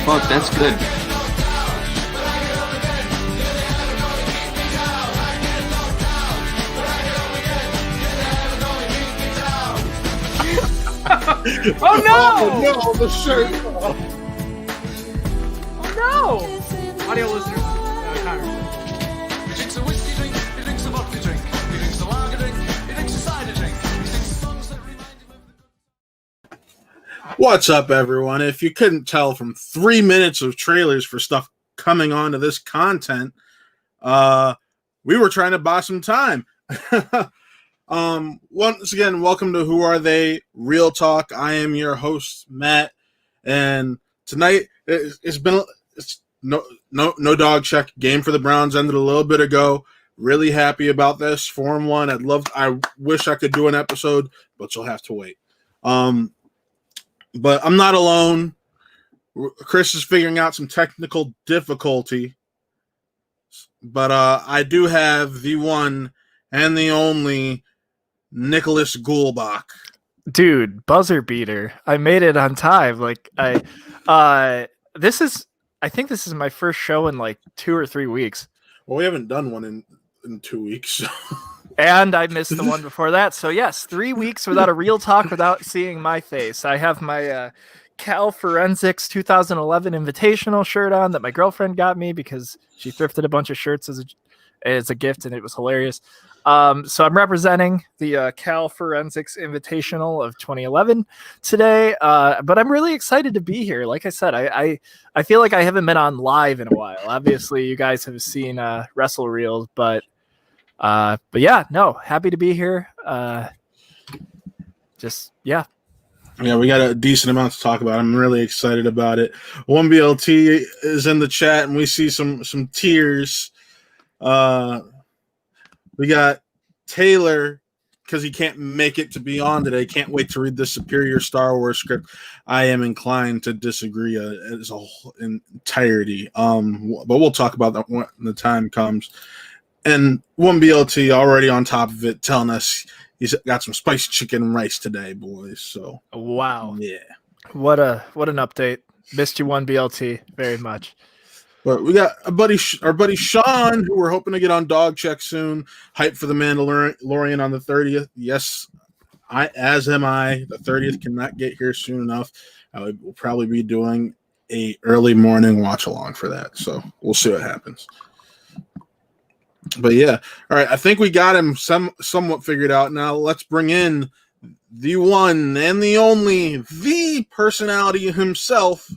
fuck, that's good. Oh no! Oh no, the shirt! Oh no! Audio listeners, Connor. He drinks a whiskey drink, he drinks a vodka drink, he drinks a lager drink, he drinks a cider drink, he sings songs that remind him of the... What's up, everyone? If you couldn't tell from 3 minutes of trailers for stuff coming onto this content, we were trying to buy some time. Once again, welcome to Who Are They? Real Talk. I am your host, Matt, and tonight it's no dog check. Game for the Browns ended a little bit ago. Really happy about this 4-1. I wish I could do an episode, but you'll have to wait. But I'm not alone. Chris is figuring out some technical difficulty, but I do have the one and the only Nicholas Gulbach. Dude, buzzer beater. I made it on time. I think this is my first show in like 2 or 3 weeks. Well, we haven't done one in 2 weeks. So. And I missed the one before that. So yes, 3 weeks without a real talk, without seeing my face. I have my Cal Forensics 2011 Invitational shirt on that my girlfriend got me because she thrifted a bunch of shirts as a gift, and it was hilarious. So I'm representing the Cal Forensics Invitational of 2011 today, but I'm really excited to be here. Like I said, I feel like I haven't been on live in a while. Obviously, you guys have seen Wrestle Reels, but yeah, no, happy to be here. Yeah, we got a decent amount to talk about. I'm really excited about it. 1BLT is in the chat, and we see some tears. We got Taylor, because he can't make it to be on today. Can't wait to read the superior Star Wars script. I am inclined to disagree as a whole entirety. But we'll talk about that when the time comes. And 1BLT already on top of it, telling us he's got some spiced chicken and rice today, boys. So wow, yeah, what an update. Missed you, 1BLT, very much. But we got our buddy Sean, who we're hoping to get on dog check soon. Hype for the Mandalorian on the 30th. Yes, as am I. The 30th cannot get here soon enough. I will probably be doing a early morning watch along for that. So we'll see what happens. But yeah, all right. I think we got him somewhat figured out. Now let's bring in the one and the only, the personality himself,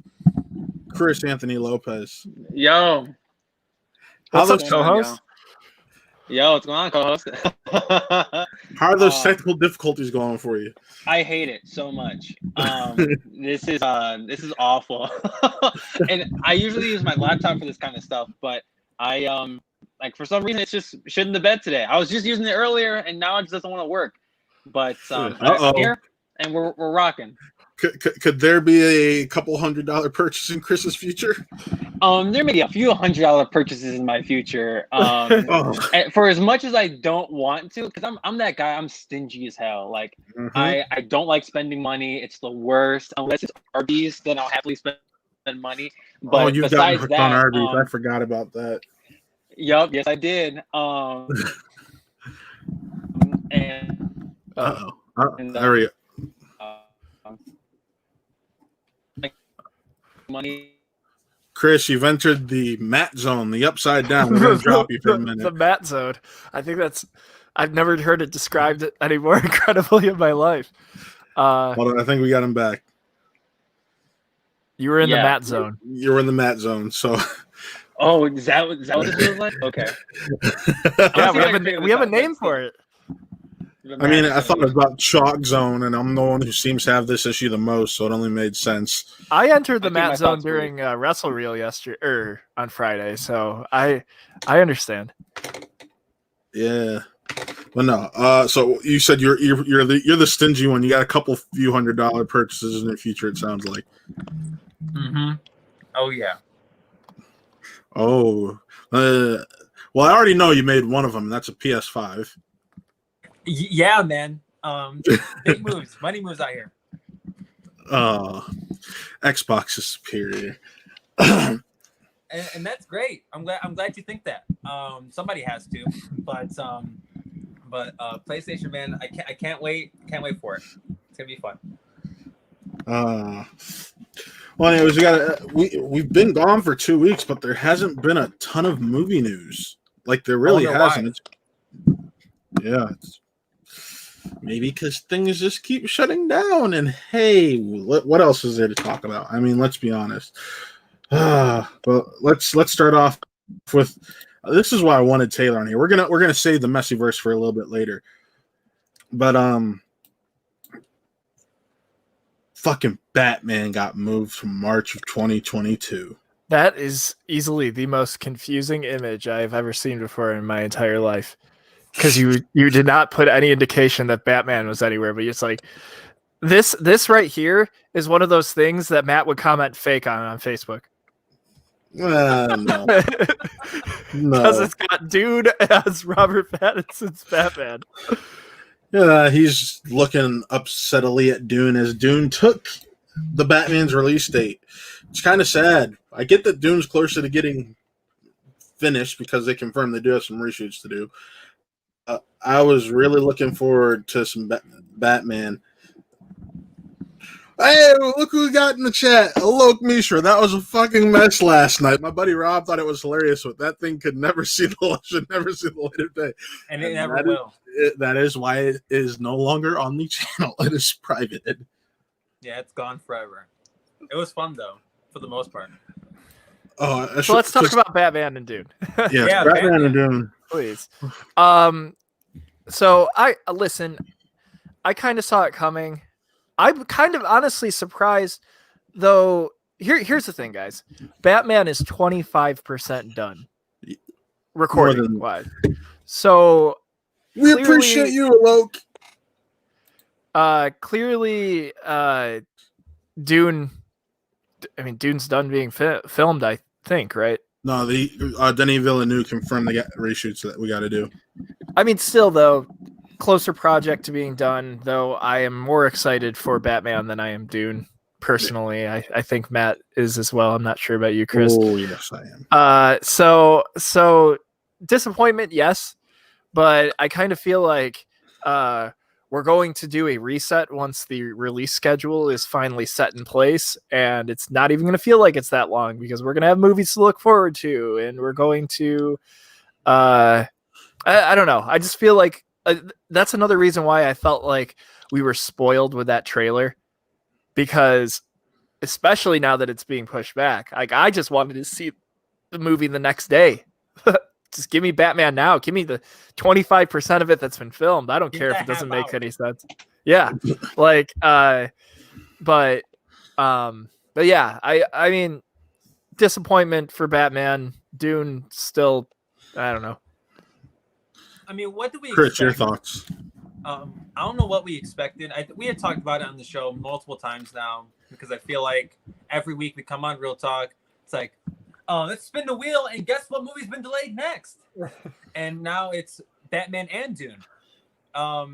Chris Anthony Lopez. Yo. What's up, those co-host? Yo, what's going on, co-host? How are those technical difficulties going for you? I hate it so much. This is awful. And I usually use my laptop for this kind of stuff, but I for some reason it's just shit in the bed today. I was just using it earlier, and now it just doesn't want to work. But I'm here, and we're rocking. Could there be a couple $100 purchase in Chris's future? There may be a few $100 purchases in my future. For as much as I don't want to, because I'm that guy. I'm stingy as hell. Like I don't like spending money. It's the worst. Unless it's Arby's, then I'll happily spend money. But you've gotten hooked on Arby's. I forgot about that. Yup. Yes, I did. There we go. Money. Chris, you've entered the Matt zone, the upside down. We're going to drop you for a minute. The Matt zone. I think I've never heard it described any more incredibly in my life. Hold on, I think we got him back. You were in the Matt zone. You were in the Matt zone, so. Oh, is that what it feels like? Okay. Yeah, we have a name for it. I mean, I thought about Chalk Zone, and I'm the one who seems to have this issue the most, so it only made sense. I entered the Matt Zone during Wrestle Reel on Friday, so I understand. Yeah, but no. So you said you're the stingy one. You got a couple few $100 purchases in the future. It sounds like. Mm-hmm. Oh yeah. Oh, well, I already know you made one of them. That's a PS5. Yeah, man. Big moves, money moves out here. Xbox is superior. and that's great. I'm glad you think that. Somebody has to, but PlayStation, man, I can't wait for it. It's gonna be fun. Well, anyways, we've been gone for 2 weeks, but there hasn't been a ton of movie news. Like there really hasn't. It's maybe because things just keep shutting down. And hey, what else is there to talk about? I mean, let's be honest. But let's start off with this is why I wanted Taylor on here. We're gonna save the messy verse for a little bit later. But fucking Batman got moved to March of 2022. That is easily the most confusing image I've ever seen before in my entire life. Because you did not put any indication that Batman was anywhere, but it's like this right here is one of those things that Matt would comment fake on Facebook. No. Because it's got Dune as Robert Pattinson's Batman. Yeah, he's looking upsettedly at Dune as Dune took the Batman's release date. It's kind of sad. I get that Dune's closer to getting finished because they confirmed they do have some reshoots to do. I was really looking forward to some Batman. Hey, look who we got in the chat. Alok Mishra. That was a fucking mess last night. My buddy Rob thought it was hilarious, but that thing could never see the light of day. And it never will. That is why it is no longer on the channel. It is privated. Yeah, it's gone forever. It was fun though, for the most part. Oh, so let's talk about Batman and Dune. Yeah, Batman and Dune, please. So I kind of saw it coming. I'm kind of honestly surprised, though. Here's the thing, guys. Batman is 25% done, recording wise. So we appreciate you, Alok. Clearly, Dune. I mean, Dune's done being filmed. I think, right? No, the Denis Villeneuve confirmed the reshoots that we got to do. I mean, still though, closer project to being done. Though I am more excited for Batman than I am Dune. Personally, I think Matt is as well. I'm not sure about you, Chris. Oh yes, I am. So disappointment, yes, but I kind of feel like we're going to do a reset once the release schedule is finally set in place, and it's not even going to feel like it's that long because we're going to have movies to look forward to, and we're going to I don't know. I just feel like that's another reason why I felt like we were spoiled with that trailer, because especially now that it's being pushed back, like I just wanted to see the movie the next day. Just give me Batman now. Give me the 25% of it that's been filmed. I don't care if it doesn't make any sense. Yeah. Like, but yeah, I mean, disappointment for Batman. Dune still, I don't know. I mean, what do we Chris, expect? your thoughts? I don't know what we expected. We had talked about it on the show multiple times now, because I feel like every week we come on Real Talk. It's like, let's spin the wheel and guess what movie's been delayed next. And now it's Batman and Dune. I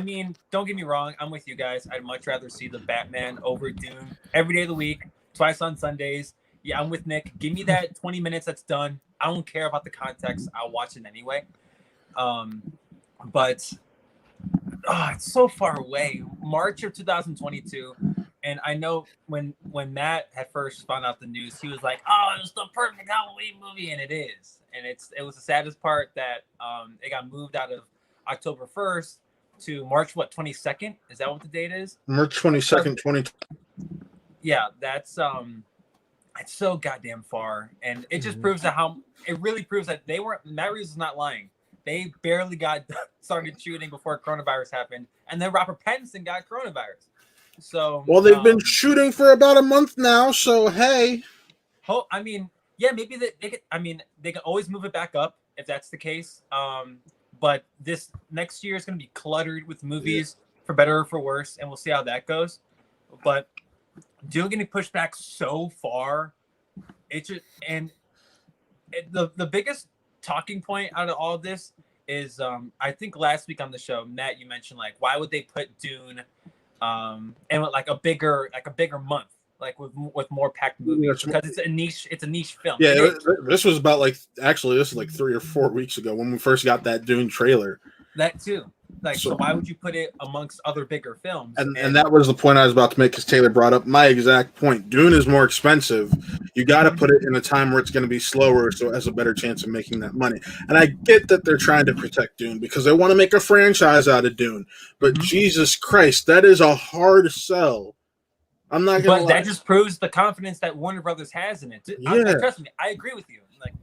mean, don't get me wrong. I'm with you guys. I'd much rather see the Batman over Dune every day of the week, twice on Sundays. Yeah, I'm with Nick. Give me that 20 minutes that's done. I don't care about the context. I'll watch it anyway. But it's so far away. March of 2022. And I know when Matt had first found out the news, he was like, "Oh, it was the perfect Halloween movie," and it is. And it was the saddest part that it got moved out of October 1st to March 22nd. Is that what the date is? March 22nd, 2020. Yeah, that's it's so goddamn far, and it just proves that it really proves that Matt Reeves is not lying. They barely started shooting before coronavirus happened, and then Robert Pattinson got coronavirus. So they've been shooting for about a month now, so hey. I mean, yeah, maybe they could. I mean, they can always move it back up if that's the case. But this next year is going to be cluttered with movies, for better or for worse, and we'll see how that goes. But Dune getting pushed back so far, the biggest talking point out of all of this is I think last week on the show, Matt, you mentioned like why would they put Dune and like a bigger month, like with more packed movies because it's a niche film. Yeah, this was about this is like 3 or 4 weeks ago when we first got that Dune trailer. That too. Like, so why would you put it amongst other bigger films? And that was the point I was about to make because Taylor brought up my exact point. Dune is more expensive. You got to put it in a time where it's going to be slower so it has a better chance of making that money. And I get that they're trying to protect Dune because they want to make a franchise out of Dune. But Jesus Christ, that is a hard sell. I'm not going to lie. That just proves the confidence that Warner Brothers has in it. Trust me, I agree with you. Like,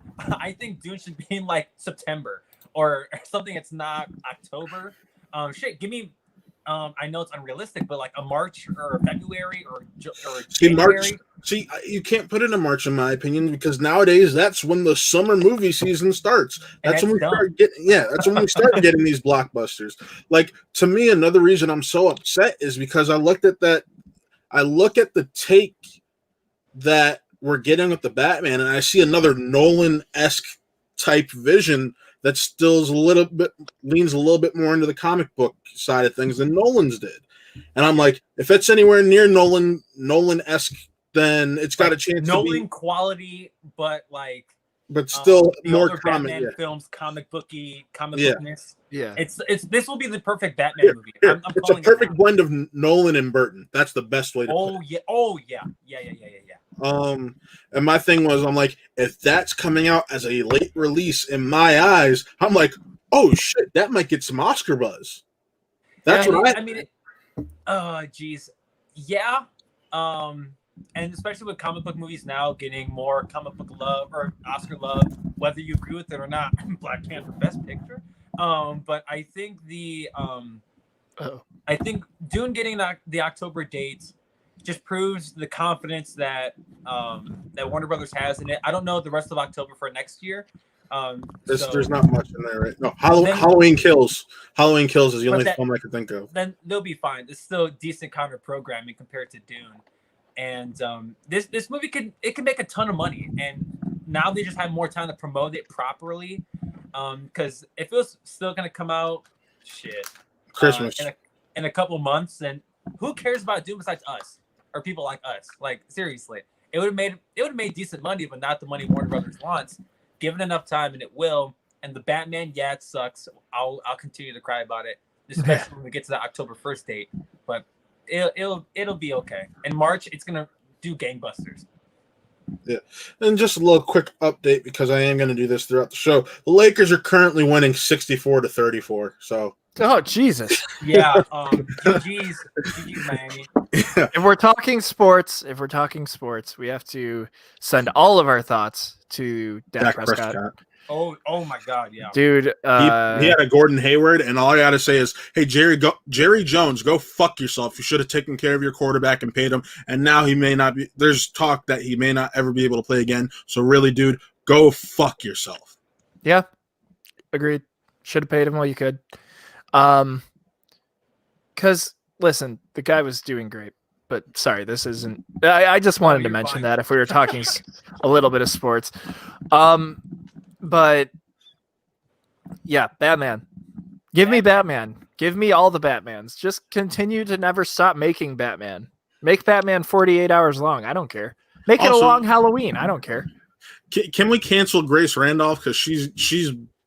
I think Dune should be in like September or something. It's not October. Give me. I know it's unrealistic, but like a March or a February or January. You can't put it in March, in my opinion, because nowadays that's when the summer movie season starts. That's when we start getting. Yeah, that's when we start getting these blockbusters. Like, to me, another reason I'm so upset is because I look at the take that we're getting with the Batman, and I see another Nolan-esque type vision that still leans a little bit more into the comic book side of things than Nolan's did. And I'm like, if it's anywhere near Nolan-esque, then it's got a chance Nolan to be quality, but still the more other comic. Batman films, comic bookness. Yeah. This will be the perfect Batman movie. It's a perfect blend of Nolan and Burton. That's the best way to put it. Oh yeah. And my thing was, I'm like, if that's coming out as a late release in my eyes, I'm like, oh shit, that might get some Oscar buzz. That's what I mean. Geez. Yeah. And especially with comic book movies now getting more comic book love or Oscar love, whether you agree with it or not. Black Panther Best Picture. But I think I think Dune getting the October dates just proves the confidence that that Warner Brothers has in it. I don't know the rest of October for next year. There's not much in there, right? No, Halloween Kills. Halloween Kills is the only film I can think of. Then they'll be fine. It's still decent counter programming compared to Dune. And this movie can make a ton of money. And now they just have more time to promote it properly. Because if it was still gonna come out, Christmas in a couple months, then who cares about Dune besides us or people like us? Like, seriously, it would have made decent money, but not the money Warner Brothers wants. Given enough time, and it will. And the Batman, yeah, it sucks. I'll continue to cry about it, especially when we get to the October 1st date. But it'll be okay. In March, it's gonna do gangbusters. Yeah, and just a little quick update because I am going to do this throughout the show. The Lakers are currently winning 64-34. So. Oh Jesus! Yeah, GG's Miami. Yeah. If we're talking sports, we have to send all of our thoughts to Dak Prescott. Oh my God, yeah, dude. He had a Gordon Hayward, and all I got to say is, hey Jerry Jones, go fuck yourself. You should have taken care of your quarterback and paid him. And now he may not be. There's talk that he may not ever be able to play again. So really, dude, go fuck yourself. Yeah, agreed. Should have paid him while you could. Because listen, the guy was doing great. But sorry, this isn't. I just wanted to mention that if we were talking a little bit of sports. But yeah, Batman. Give me Batman. Give me all the Batmans. Just continue to never stop making Batman. Make Batman 48 hours long. I don't care. Make it a long Halloween. I don't care. Can we cancel Grace Randolph because she's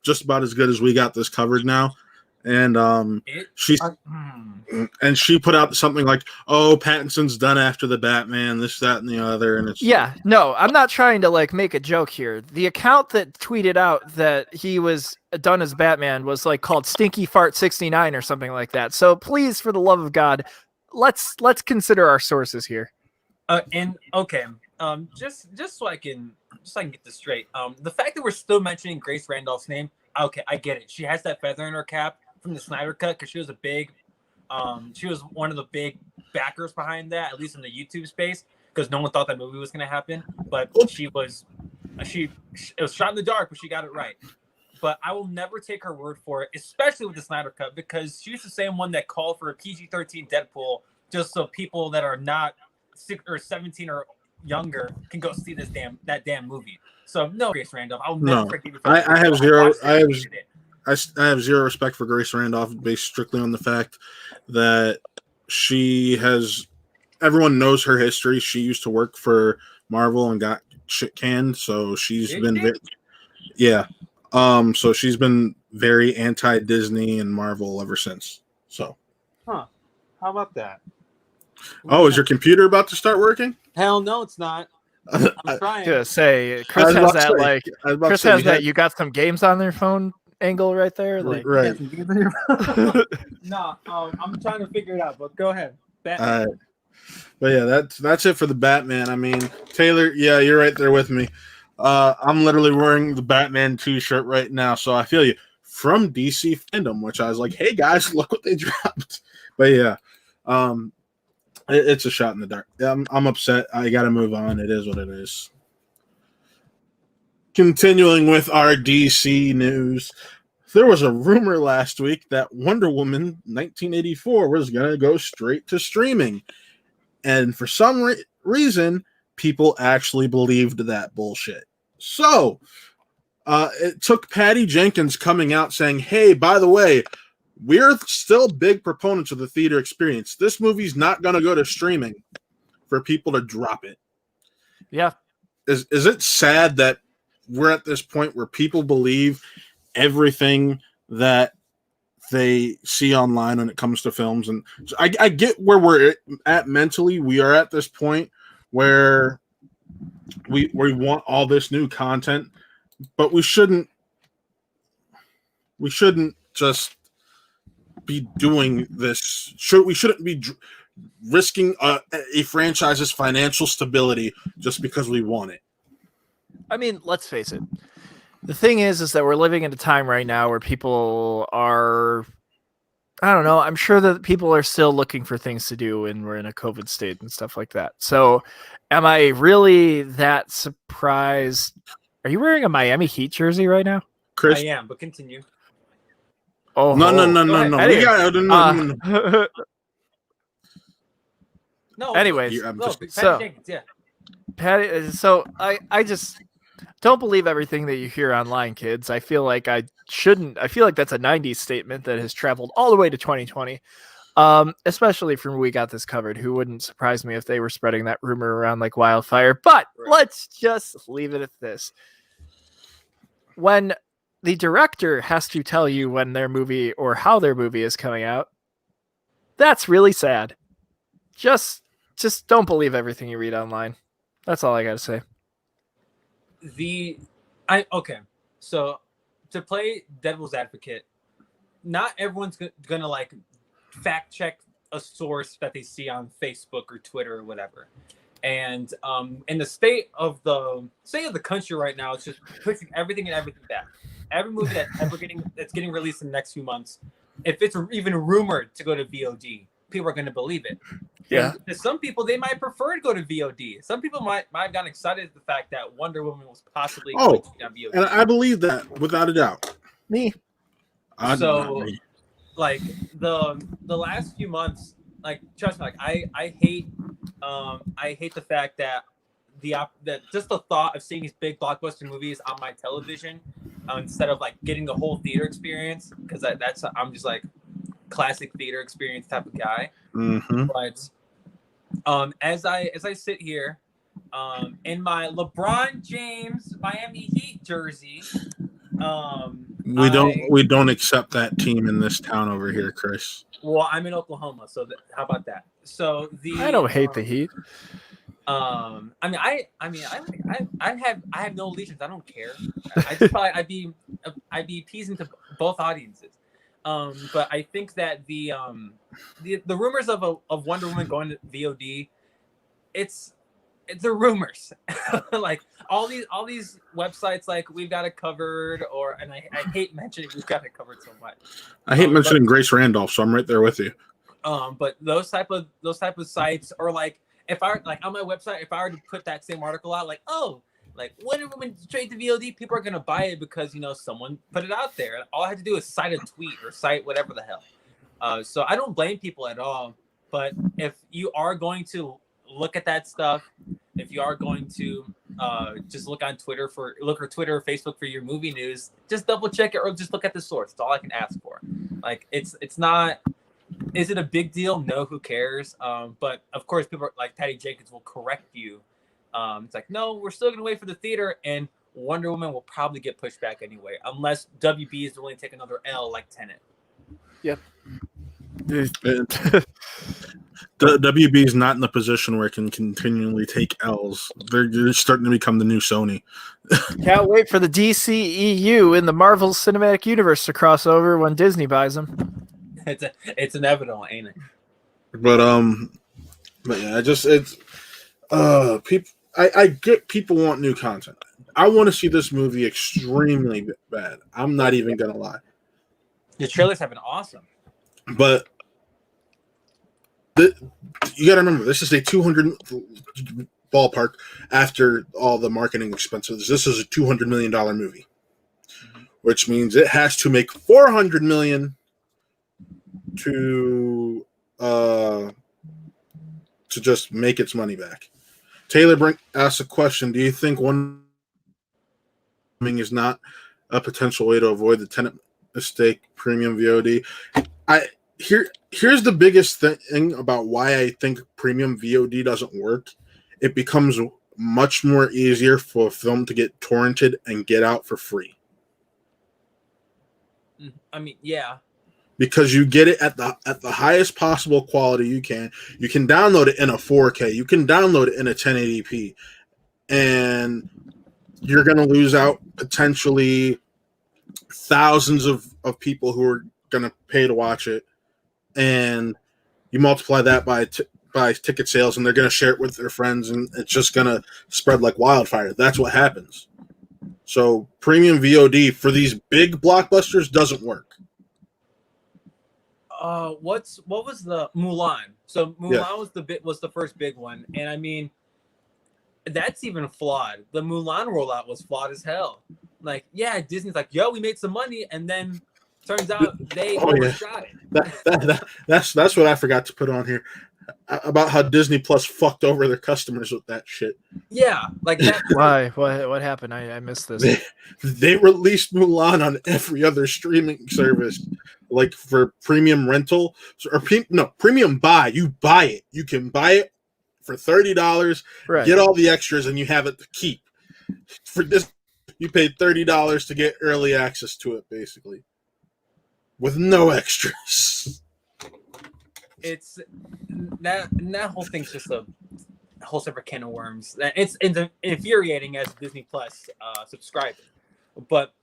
just about as good as we got this covered now? And she put out something like, "Oh, Pattinson's done after the Batman, this, that, and the other." And it's no, I'm not trying to make a joke here. The account that tweeted out that he was done as Batman was called Stinky Fart 69 or something like that. So please, for the love of God, let's consider our sources here. Just so I can get this straight. The fact that we're still mentioning Grace Randolph's name, okay, I get it. She has that feather in her cap from the Snyder Cut because she was one of the big backers behind that, at least in the YouTube space, because no one thought that movie was going to happen. But it was shot in the dark, but she got it right. But I will never take her word for it, especially with the Snyder Cut, because she's the same one that called for a PG-13 Deadpool just so people that are not 6 or 17 or younger can go see that damn movie. So no, Grace Randolph. I'll never forgive you. I have zero respect for Grace Randolph based strictly on the fact that she has. everyone knows her history. She used to work for Marvel and got shit canned, so she's Did been she? yeah. So she's been very anti Disney and Marvel ever since. So, How about that? oh, is your computer about to start working? Hell no, it's not. I I'm trying. Gonna say I Chris was has about to that say- like I was about to Chris say, has we that had- you got some games on their phone angle right there. Like right. No, I'm trying to figure it out. But go ahead. All right. But yeah, that's it for the Batman. I mean, Taylor, yeah, you're right there with me. I'm literally wearing the Batman t-shirt right now, so I feel you. From DC Fandom, which I was like, hey guys, look what they dropped. But yeah, it's a shot in the dark. I'm upset. I got to move on. It is what it is. Continuing with our DC news, there was a rumor last week that Wonder Woman 1984 was going to go straight to streaming. And for some reason, people actually believed that bullshit. So, it took Patty Jenkins coming out saying, hey, by the way, we're still big proponents of the theater experience. This movie's not going to go to streaming for people to drop it. yeah, Is it sad that we're at this point where people believe everything that they see online when it comes to films? And I get where we're at mentally. We are at this point where we want all this new content, but we shouldn't just be doing this. We shouldn't be risking a franchise's financial stability just because we want it. I mean, let's face it. The thing is that we're living in a time right now where people are, I don't know, I'm sure that people are still looking for things to do when we're in a COVID state and stuff like that. So am I really that surprised? Are you wearing a Miami Heat jersey right now? Chris? I am, but continue. Oh, No. Anyway, We got no. No. anyways, I'm No, just- Patty so- Jenkins, yeah. Patty, so I just don't believe everything that you hear online, kids. I feel like I shouldn't. I feel like that's a 90s statement that has traveled all the way to 2020. Especially from when we got this covered. Who wouldn't surprise me if they were spreading that rumor around like wildfire? But Right. let's just leave it at this. When the director has to tell you when their movie or how their movie is coming out, that's really sad. Just don't believe everything you read online. That's all I gotta say. Okay. So to play devil's advocate, not everyone's gonna like fact check a source that they see on Facebook or Twitter or whatever. And in the state of the country right now, it's just pushing everything back. Every movie that's getting released in the next few months, if it's even rumored to go to VOD, people are going to believe it. Yeah. And to some people, they might prefer to go to VOD. Some people might have gotten excited at the fact that Wonder Woman was possibly going to be on VOD. And I believe that without a doubt. Me. So, like the last few months, like trust me, like I hate the fact that that just the thought of seeing these big blockbuster movies on my television instead of like getting the whole theater experience, because I'm just like classic theater experience type of guy. Mm-hmm. But as I sit here in my LeBron James Miami Heat jersey, We don't accept that team in this town over here, Chris. well, I'm in Oklahoma, so how about that? So I don't hate the Heat. I have no allegiance. I don't care. I just probably I'd be appeasing to both audiences. But I think that the rumors of Wonder Woman going to VOD, it's the rumors. Like all these websites like We've Got It Covered, and I hate mentioning We've Got It Covered so much. I hate mentioning Grace Randolph, so I'm right there with you. But those type of sites, or like if I like on my website, if I were to put that same article out, like Wonder Woman straight to VOD, people are gonna buy it because someone put it out there. All I had to do is cite a tweet or cite whatever the hell. So I don't blame people at all. But if you are going to look at that stuff, if you are going to just look on Twitter or Facebook for your movie news, just double check it or just look at the source. That's all I can ask for. Like it's not Is it a big deal? No, who cares? But of course, people like Patty Jenkins will correct you. It's like, no, we're still gonna wait for the theater, and Wonder Woman will probably get pushed back anyway, unless WB is willing to take another L like Tenet. The WB is not in the position where it can continually take L's. They're starting to become the new Sony. Can't wait for the DCEU in the Marvel Cinematic Universe to cross over when Disney buys them. It's inevitable, ain't it? But yeah, people. I get people want new content. I want to see this movie extremely bad. I'm not even gonna lie. The trailers have been awesome. But you got to remember, this is a 200 ballpark after all the marketing expenses. This is a $200 million movie, which means it has to make $400 million to just make its money back. Taylor asked a question: do you think one is not a potential way to avoid the Tenet mistake premium VOD? Here's the biggest thing about why I think premium VOD doesn't work. It becomes much more easier for a film to get torrented and get out for free. I mean, yeah. Because you get it at the highest possible quality you can. You can download it in a 4K. You can download it in a 1080p. And you're going to lose out potentially thousands of people who are going to pay to watch it. And you multiply that by ticket sales, and they're going to share it with their friends, and it's just going to spread like wildfire. That's what happens. So premium VOD for these big blockbusters doesn't work. What was the Mulan? So Mulan was the first big one, and I mean, that's even flawed. The Mulan rollout was flawed as hell. Like, yeah, Disney's like, yo, we made some money, and then turns out they overshot it. That's what I forgot to put on here about how Disney Plus fucked over their customers with that shit. Yeah, like that. Why? What happened? I missed this. They released Mulan on every other streaming service, like for premium rental or premium buy. You buy it. You can buy it for $30. Right. Get all the extras, and you have it to keep. For this, you paid $30 to get early access to it, basically, with no extras. It's that whole thing's just a whole separate can of worms. It's infuriating as a Disney Plus subscriber. But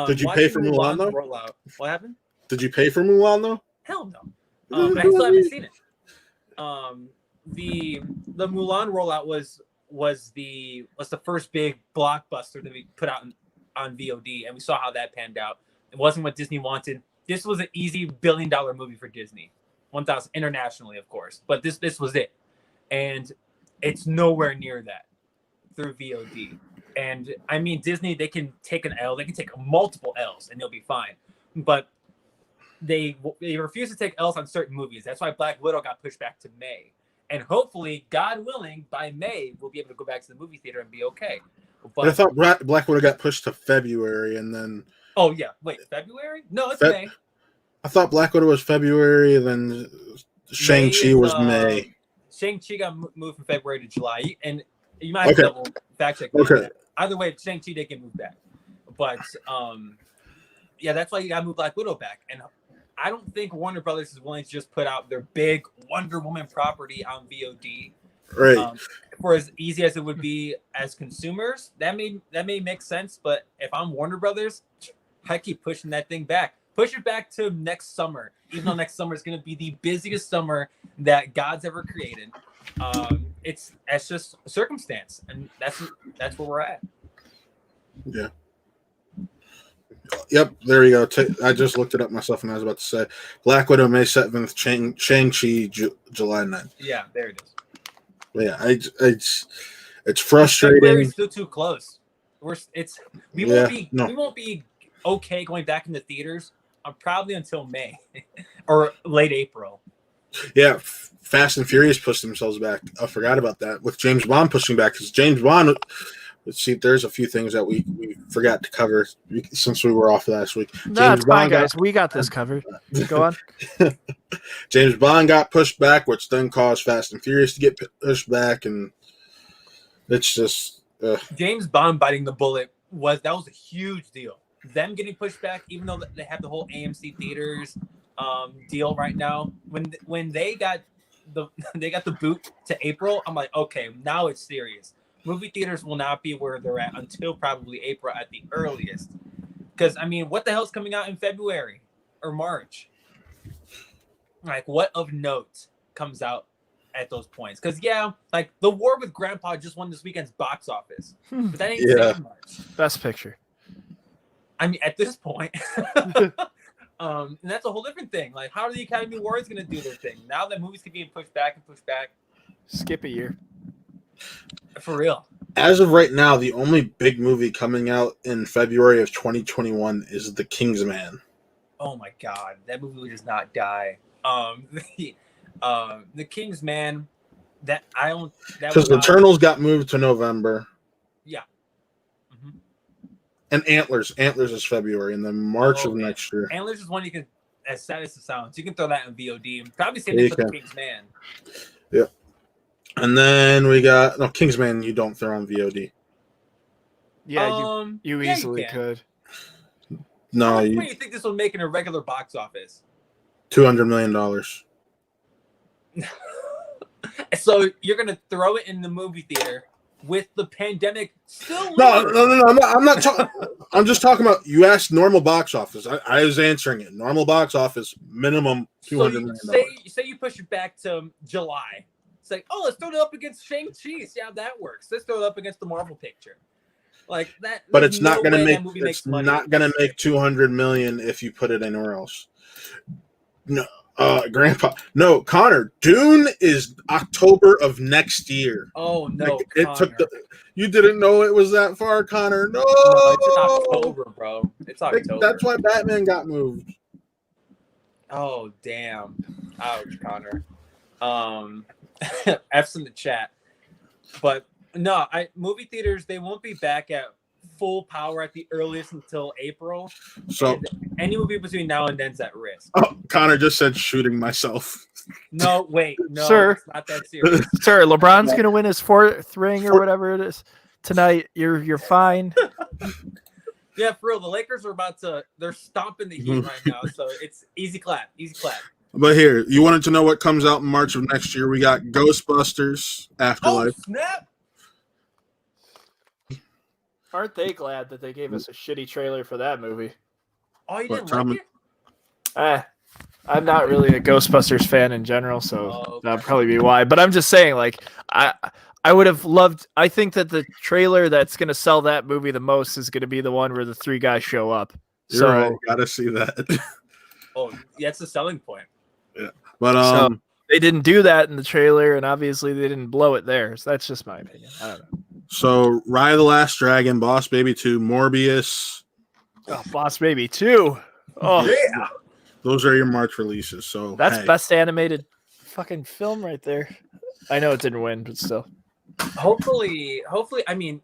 did you pay for Mulan though? Rollout, what happened? Did you pay for Mulan though? Hell no. But I still haven't seen it. The Mulan rollout was the first big blockbuster that we put out on VOD, and we saw how that panned out. It wasn't what Disney wanted. This was an easy $1 billion movie for Disney. 1,000 internationally, of course, but this was it, and it's nowhere near that through VOD. And I mean, Disney, they can take an L, they can take multiple L's, and they'll be fine. But they refuse to take L's on certain movies. That's why Black Widow got pushed back to May, and hopefully, God willing, by May we'll be able to go back to the movie theater and be okay. But I thought Black Widow got pushed to February, and then February? No, it's May. I thought Black Widow was February, and then Shang-Chi was May. Shang-Chi got moved from February to July, and you might have to double fact check. Okay. Either way, Shang-Chi did get moved back, but yeah, that's why you got to move Black Widow back. And I don't think Warner Brothers is willing to just put out their big Wonder Woman property on VOD. Right. For as easy as it would be as consumers, that may make sense. But if I'm Warner Brothers, I keep pushing that thing back. Push it back to next summer, even though next summer is going to be the busiest summer that God's ever created. It's just a circumstance, and that's where we're at. Yeah. Yep, there you go. I just looked it up myself, and I was about to say Black Widow May 7th, Shang-Chi July 9th. Yeah, there it is. But yeah, it's frustrating. February's still too close. We won't be okay going back in the theaters. Probably until May or late April. Yeah, Fast and Furious pushed themselves back. I forgot about that with James Bond pushing back because James Bond let's see. There's a few things that we forgot to cover since we were off last week. No, it's fine, guys. We got this covered. Go on. James Bond got pushed back, which then caused Fast and Furious to get pushed back, and it's just James Bond biting the bullet was a huge deal. Them getting pushed back, even though they have the whole AMC theaters deal right now. When they got the boot to April, I'm like, okay, now it's serious. Movie theaters will not be where they're at until probably April at the earliest. Because I mean, what the hell's coming out in February or March? Like, what of note comes out at those points? Because like The War with Grandpa just won this weekend's box office, but that ain't saying much. Best picture. I mean, at this point, and that's a whole different thing. Like, how are the Academy Awards going to do their thing now that movies keep being pushed back? Skip a year. For real. as of right now, the only big movie coming out in February of 2021 is The Kingsman. Oh my God, that movie does not die. The Kingsman. That I don't. Because Eternals got moved to November. Yeah. And Antlers is February, and then March of next year. Antlers is one you can, as sad as it sounds, you can throw that in VOD. Probably same thing for The Kingsman. Yeah. And then we got Kingsman. You don't throw on VOD. Yeah, you easily could. No, How much money do you think this will make in a regular box office? $200 million. So you're gonna throw it in the movie theater with the pandemic still? No. I'm not talking. I'm just talking about. You asked normal box office. I was answering it. Normal box office minimum $200 million. Say you push it back to July. It's like, let's throw it up against Shang-Chi. See how that works. Let's throw it up against the Marvel picture. Like that. But it's not going to make. It's not going to make $200 million if you put it anywhere else. No. Grandpa. No, Connor. Dune is October of next year. Oh no! It took you didn't know it was that far, Connor. No, it's October, bro. It's October. That's why Batman got moved. Oh damn! Ouch, Connor. F's in the chat. But no, movie theaters, they won't be back at full power at the earliest until April. So and any movie between now and then's at risk. Oh, Connor just said shooting myself. No, wait, no, Sir. It's not that serious. Sir, LeBron's gonna win his fourth ring or whatever it is tonight. You're fine. Yeah, for real. The Lakers are they're stomping the Heat right now, so it's easy clap. But here, you wanted to know what comes out in March of next year. We got Ghostbusters Afterlife. Oh snap! Aren't they glad that they gave us a shitty trailer for that movie? Oh, you What, didn't like it? I'm not really a Ghostbusters fan in general, so that'd probably be why. But I'm just saying, like, I would have loved. I think that the trailer that's going to sell that movie the most is going to be the one where the three guys show up. You're right. Gotta see that. Oh, yeah, it's the selling point. Yeah, but they didn't do that in the trailer, and obviously they didn't blow it there. So that's just my opinion. I don't know. So Ride of the Last Dragon, Boss Baby 2, Morbius. Oh, Boss Baby 2. Oh, Yeah. Those are your March releases. So that's best animated fucking film right there. I know it didn't win, but still. Hopefully, I mean,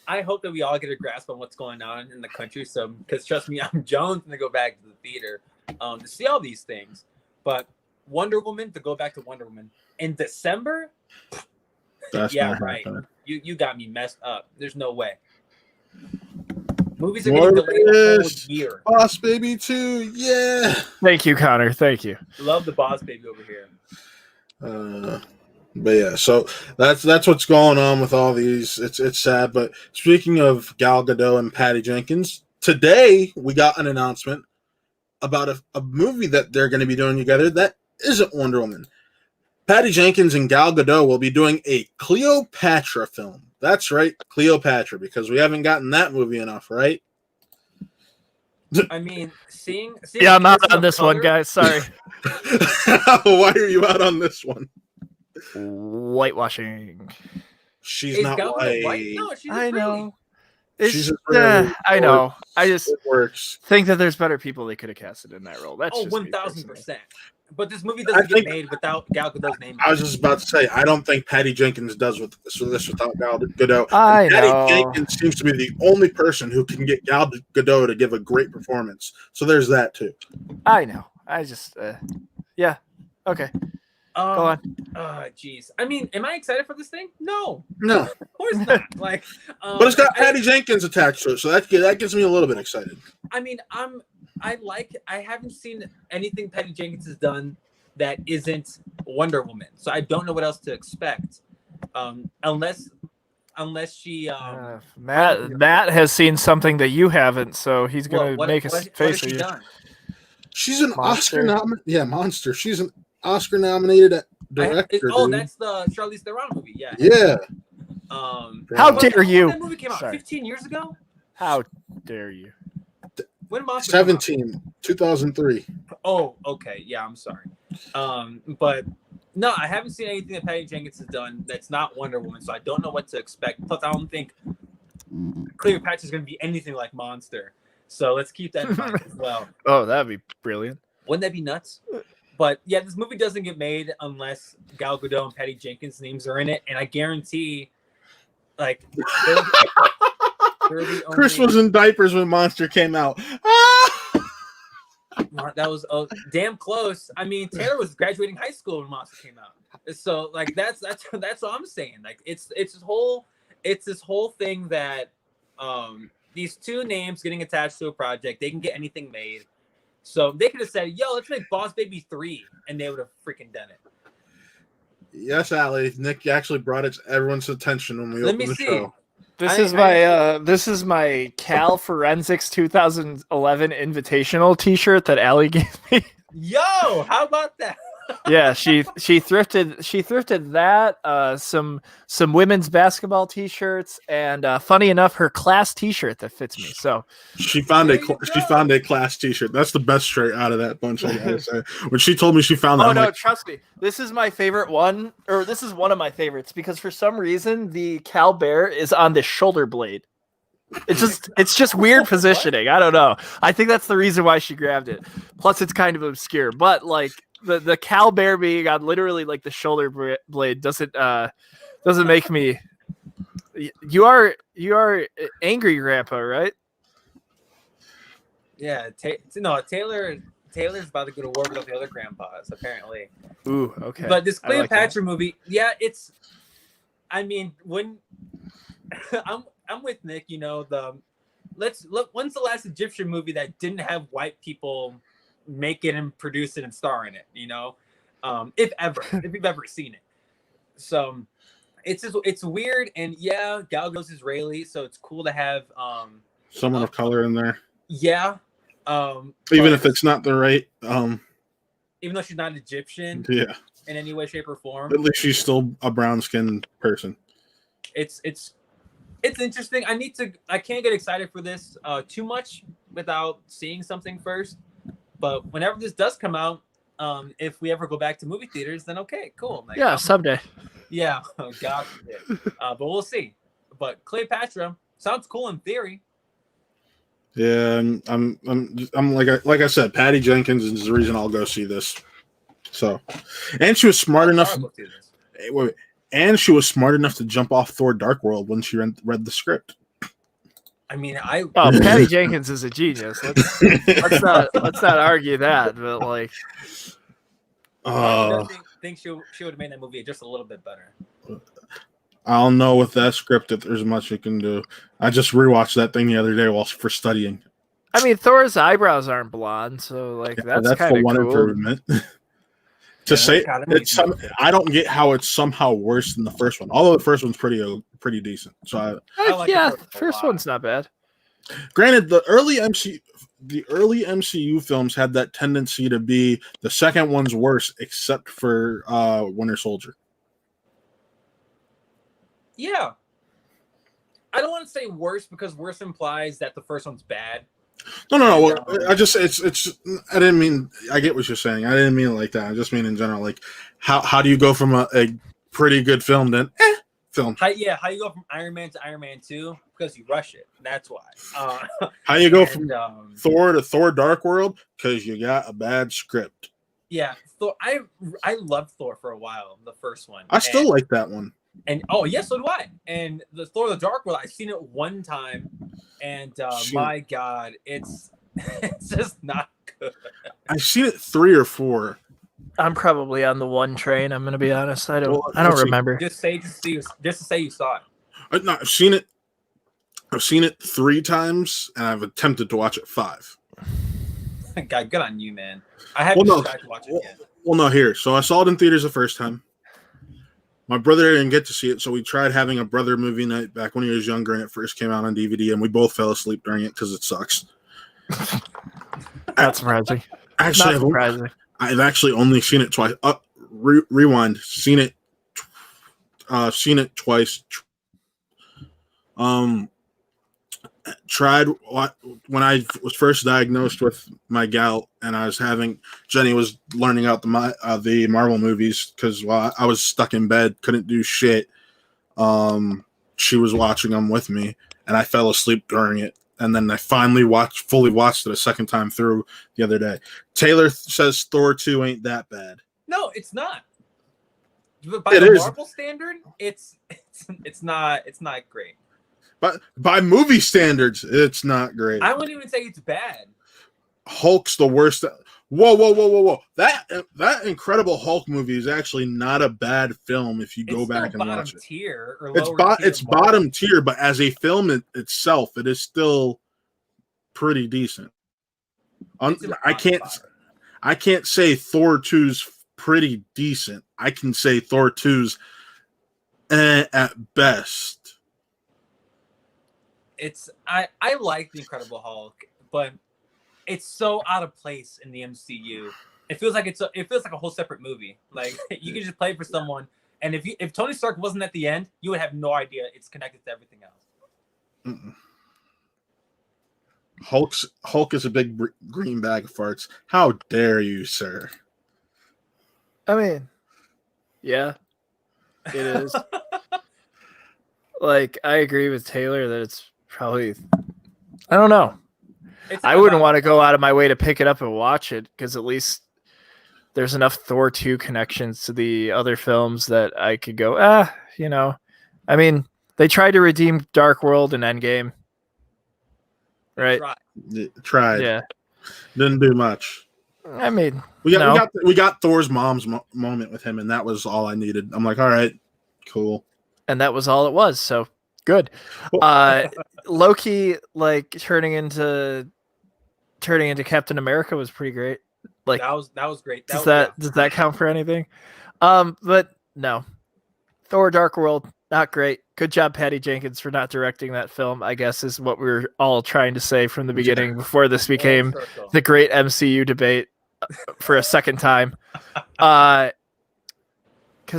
I hope that we all get a grasp on what's going on in the country. So, because trust me, I'm jonesing to go back to the theater to see all these things. But Wonder Woman, to go back to Wonder Woman in December. That's yeah, not right. happening. You got me messed up. There's no way. Movies are getting delayed a whole year. Boss Baby 2, yeah. Thank you, Connor. Thank you. Love the Boss Baby over here. But yeah, so that's what's going on with all these. It's sad. But speaking of Gal Gadot and Patty Jenkins, today we got an announcement about a movie that they're going to be doing together that isn't Wonder Woman. Patty Jenkins and Gal Gadot will be doing a Cleopatra film. That's right, Cleopatra, because we haven't gotten that movie enough, right? I mean, seeing Yeah, I'm out Person on of this one, Color- guys. Sorry. Why are you out on this one? Whitewashing. She's Is not Gal Gadot white. white? No, she's I really. know. It's, She's just rarely I know. I just It works. think that there's better people they could have casted in that role. That's Oh, just me 1000%. personally. But this movie I doesn't think- get made without Gal Gadot's name. I was just about to say, I don't think Patty Jenkins does with this without Gal Gadot. I Patty know. Jenkins seems to be the only person who can get Gal Gadot to give a great performance. So there's that too. I know. I just, yeah. Okay, go on. Jeez. I mean, am I excited for this thing? No, No, of course not. Like, but it's got Patty Jenkins attached to it, so that gets me a little bit excited. I mean, I haven't seen anything Patty Jenkins has done that isn't Wonder Woman, so I don't know what else to expect. Unless she Matt has seen something that you haven't, so he's gonna make a what face has at she you. done? She's an Monster. Oscar nominated. Yeah, Monster. She's an Oscar nominated director. dude. That's the Charlize Theron movie. Yeah. Yeah. How When- dare when you? That movie came out Sorry. 15 years ago. How dare you? When Monster came out? 2003. Oh, okay. Yeah, I'm sorry. But no, I haven't seen anything that Patty Jenkins has done that's not Wonder Woman, so I don't know what to expect. Plus, I don't think Cleopatra is going to be anything like Monster. So let's keep that in mind as well. Oh, that'd be brilliant. Wouldn't that be nuts? But yeah, this movie doesn't get made unless Gal Gadot and Patty Jenkins' names are in it, and I guarantee, like, they're the Chris only- was in diapers when Monster came out. That was damn close. I mean, Taylor was graduating high school when Monster came out. So like that's all I'm saying. Like it's this whole thing that these two names getting attached to a project, they can get anything made. So they could have said, "Yo, let's make Boss Baby 3," and they would have freaking done it. Yes, Allie. Nick actually brought it to everyone's attention when we Let opened me the see. show. This is my Cal Forensics 2011 Invitational T-shirt that Allie gave me. Yo, how about that? Yeah, she thrifted that, some women's basketball T-shirts, and funny enough, her class T-shirt that fits me. So She found There you she go. found a class T-shirt. That's the best shirt out of that bunch. I gotta say. When she told me she found that, oh I'm no, like, trust me, this is my favorite one, or this is one of my favorites because for some reason the Cal Bear is on the shoulder blade. It's just weird positioning. I don't know. I think that's the reason why she grabbed it. Plus, it's kind of obscure, but like the Cal Bear being on literally like the shoulder blade doesn't make me. You are angry, Grandpa, right? Yeah, Taylor's about to go to war with all the other grandpas apparently. Ooh, okay. But this I like that. Cleopatra movie, yeah, it's. I mean, when I'm with Nick, you know, when's the last Egyptian movie that didn't have white people make it and produce it and star in it? You know, if you've ever seen it. So it's weird, and yeah, Gal Gadot's Israeli, so it's cool to have someone of color in there, yeah. even but if it's not the right. even though she's not Egyptian Yeah, in any way, shape, or form. at least she's still a brown-skinned person. It's interesting. I can't get excited for this too much without seeing something first. But whenever this does come out, if we ever go back to movie theaters, then okay, cool. Like, Yeah, someday. yeah. Oh God. forbid. But we'll see. But Cleopatra sounds cool in theory. Yeah, I'm like I said, Patty Jenkins is the reason I'll go see this. So, and she was smart enough. I'll go see this. Wait, and she was smart enough to jump off Thor: Dark World when she read the script. I mean, Oh, Patty Jenkins is a genius. Let's not argue that. But like, I think she would have made that movie just a little bit better. I don't know with that script if there's much you can do. I just rewatched that thing the other day while for studying. I mean, Thor's eyebrows aren't blonde, so like that's the kind of one cool. improvement. To say God, that movie's I don't get how it's somehow worse than the first one. Although the first one's pretty decent. So I like the Yeah, first one a first lot. one's not bad. granted, the early MCU films had that tendency to be the second one's worse, except for Winter Soldier. Yeah. I don't want to say worse because worse implies that the first one's bad. No. I just it's. I didn't mean. I get what you're saying. I didn't mean it like that. I just mean in general. Like, how do you go from a pretty good film to film. How you go from Iron Man to Iron Man 2? Because you rush it. That's why. How you go and, from Thor to Thor Dark World? Because you got a bad script. Yeah, Thor. I loved Thor for a while, the first one. I still like that one. And oh yes, so do I. And the Thor: The Dark World, I've seen it one time, and my God, it's just not good. I've seen it 3 or 4. I'm probably on the one train. I'm gonna be honest. I don't let's see. remember. Just to say you saw it. No, I've seen it. I've seen it 3 times, and I've attempted to watch it 5. God, good on you, man. I haven't tried to watch it again. Well, no, here. So I saw it in theaters the first time. My brother didn't get to see it, so we tried having a brother movie night back when he was younger, and it first came out on DVD, and we both fell asleep during it because it sucks. Not surprising. Actually, Not surprising. I've actually only seen it twice. Rewind. Seen it twice. Tried when I was first diagnosed with my gout, and Jenny was learning out the Marvel movies because while I was stuck in bed, couldn't do shit. She was watching them with me, and I fell asleep during it. And then I finally fully watched it a second time through the other day. Taylor says Thor 2 ain't that bad. No, it's not. But by the Marvel standard, it's not great. But by movie standards, it's not great. I wouldn't even say it's bad. Hulk's the worst. Whoa. That Incredible Hulk movie is actually not a bad film if you go back and watch it. It's bottom tier, but as a film itself, it is still pretty decent. I can't say Thor 2's pretty decent. I can say Thor 2's at best. I like the Incredible Hulk, but it's so out of place in the MCU. It feels like a whole separate movie. Like you can just play it for someone, and if Tony Stark wasn't at the end, you would have no idea it's connected to everything else. Hulk is a big green bag of farts. How dare you, sir? I mean, yeah, it is. Like, I agree with Taylor that it's probably, I don't know. I wouldn't want to go out of my way to pick it up and watch it because at least there's enough Thor 2 connections to the other films that I could go, I mean, they tried to redeem Dark World and Endgame. Right? Tried. Yeah. Didn't do much. I mean, we got Thor's mom's moment with him, and that was all I needed. I'm like, all right, cool. And that was all it was. So good. Loki, like turning into Captain America was pretty great. Like that was great. Does that count for anything? But no. Thor: Dark World, not great. Good job, Patty Jenkins, for not directing that film, I guess is what we were all trying to say from the beginning before this became the great MCU debate for a second time. Because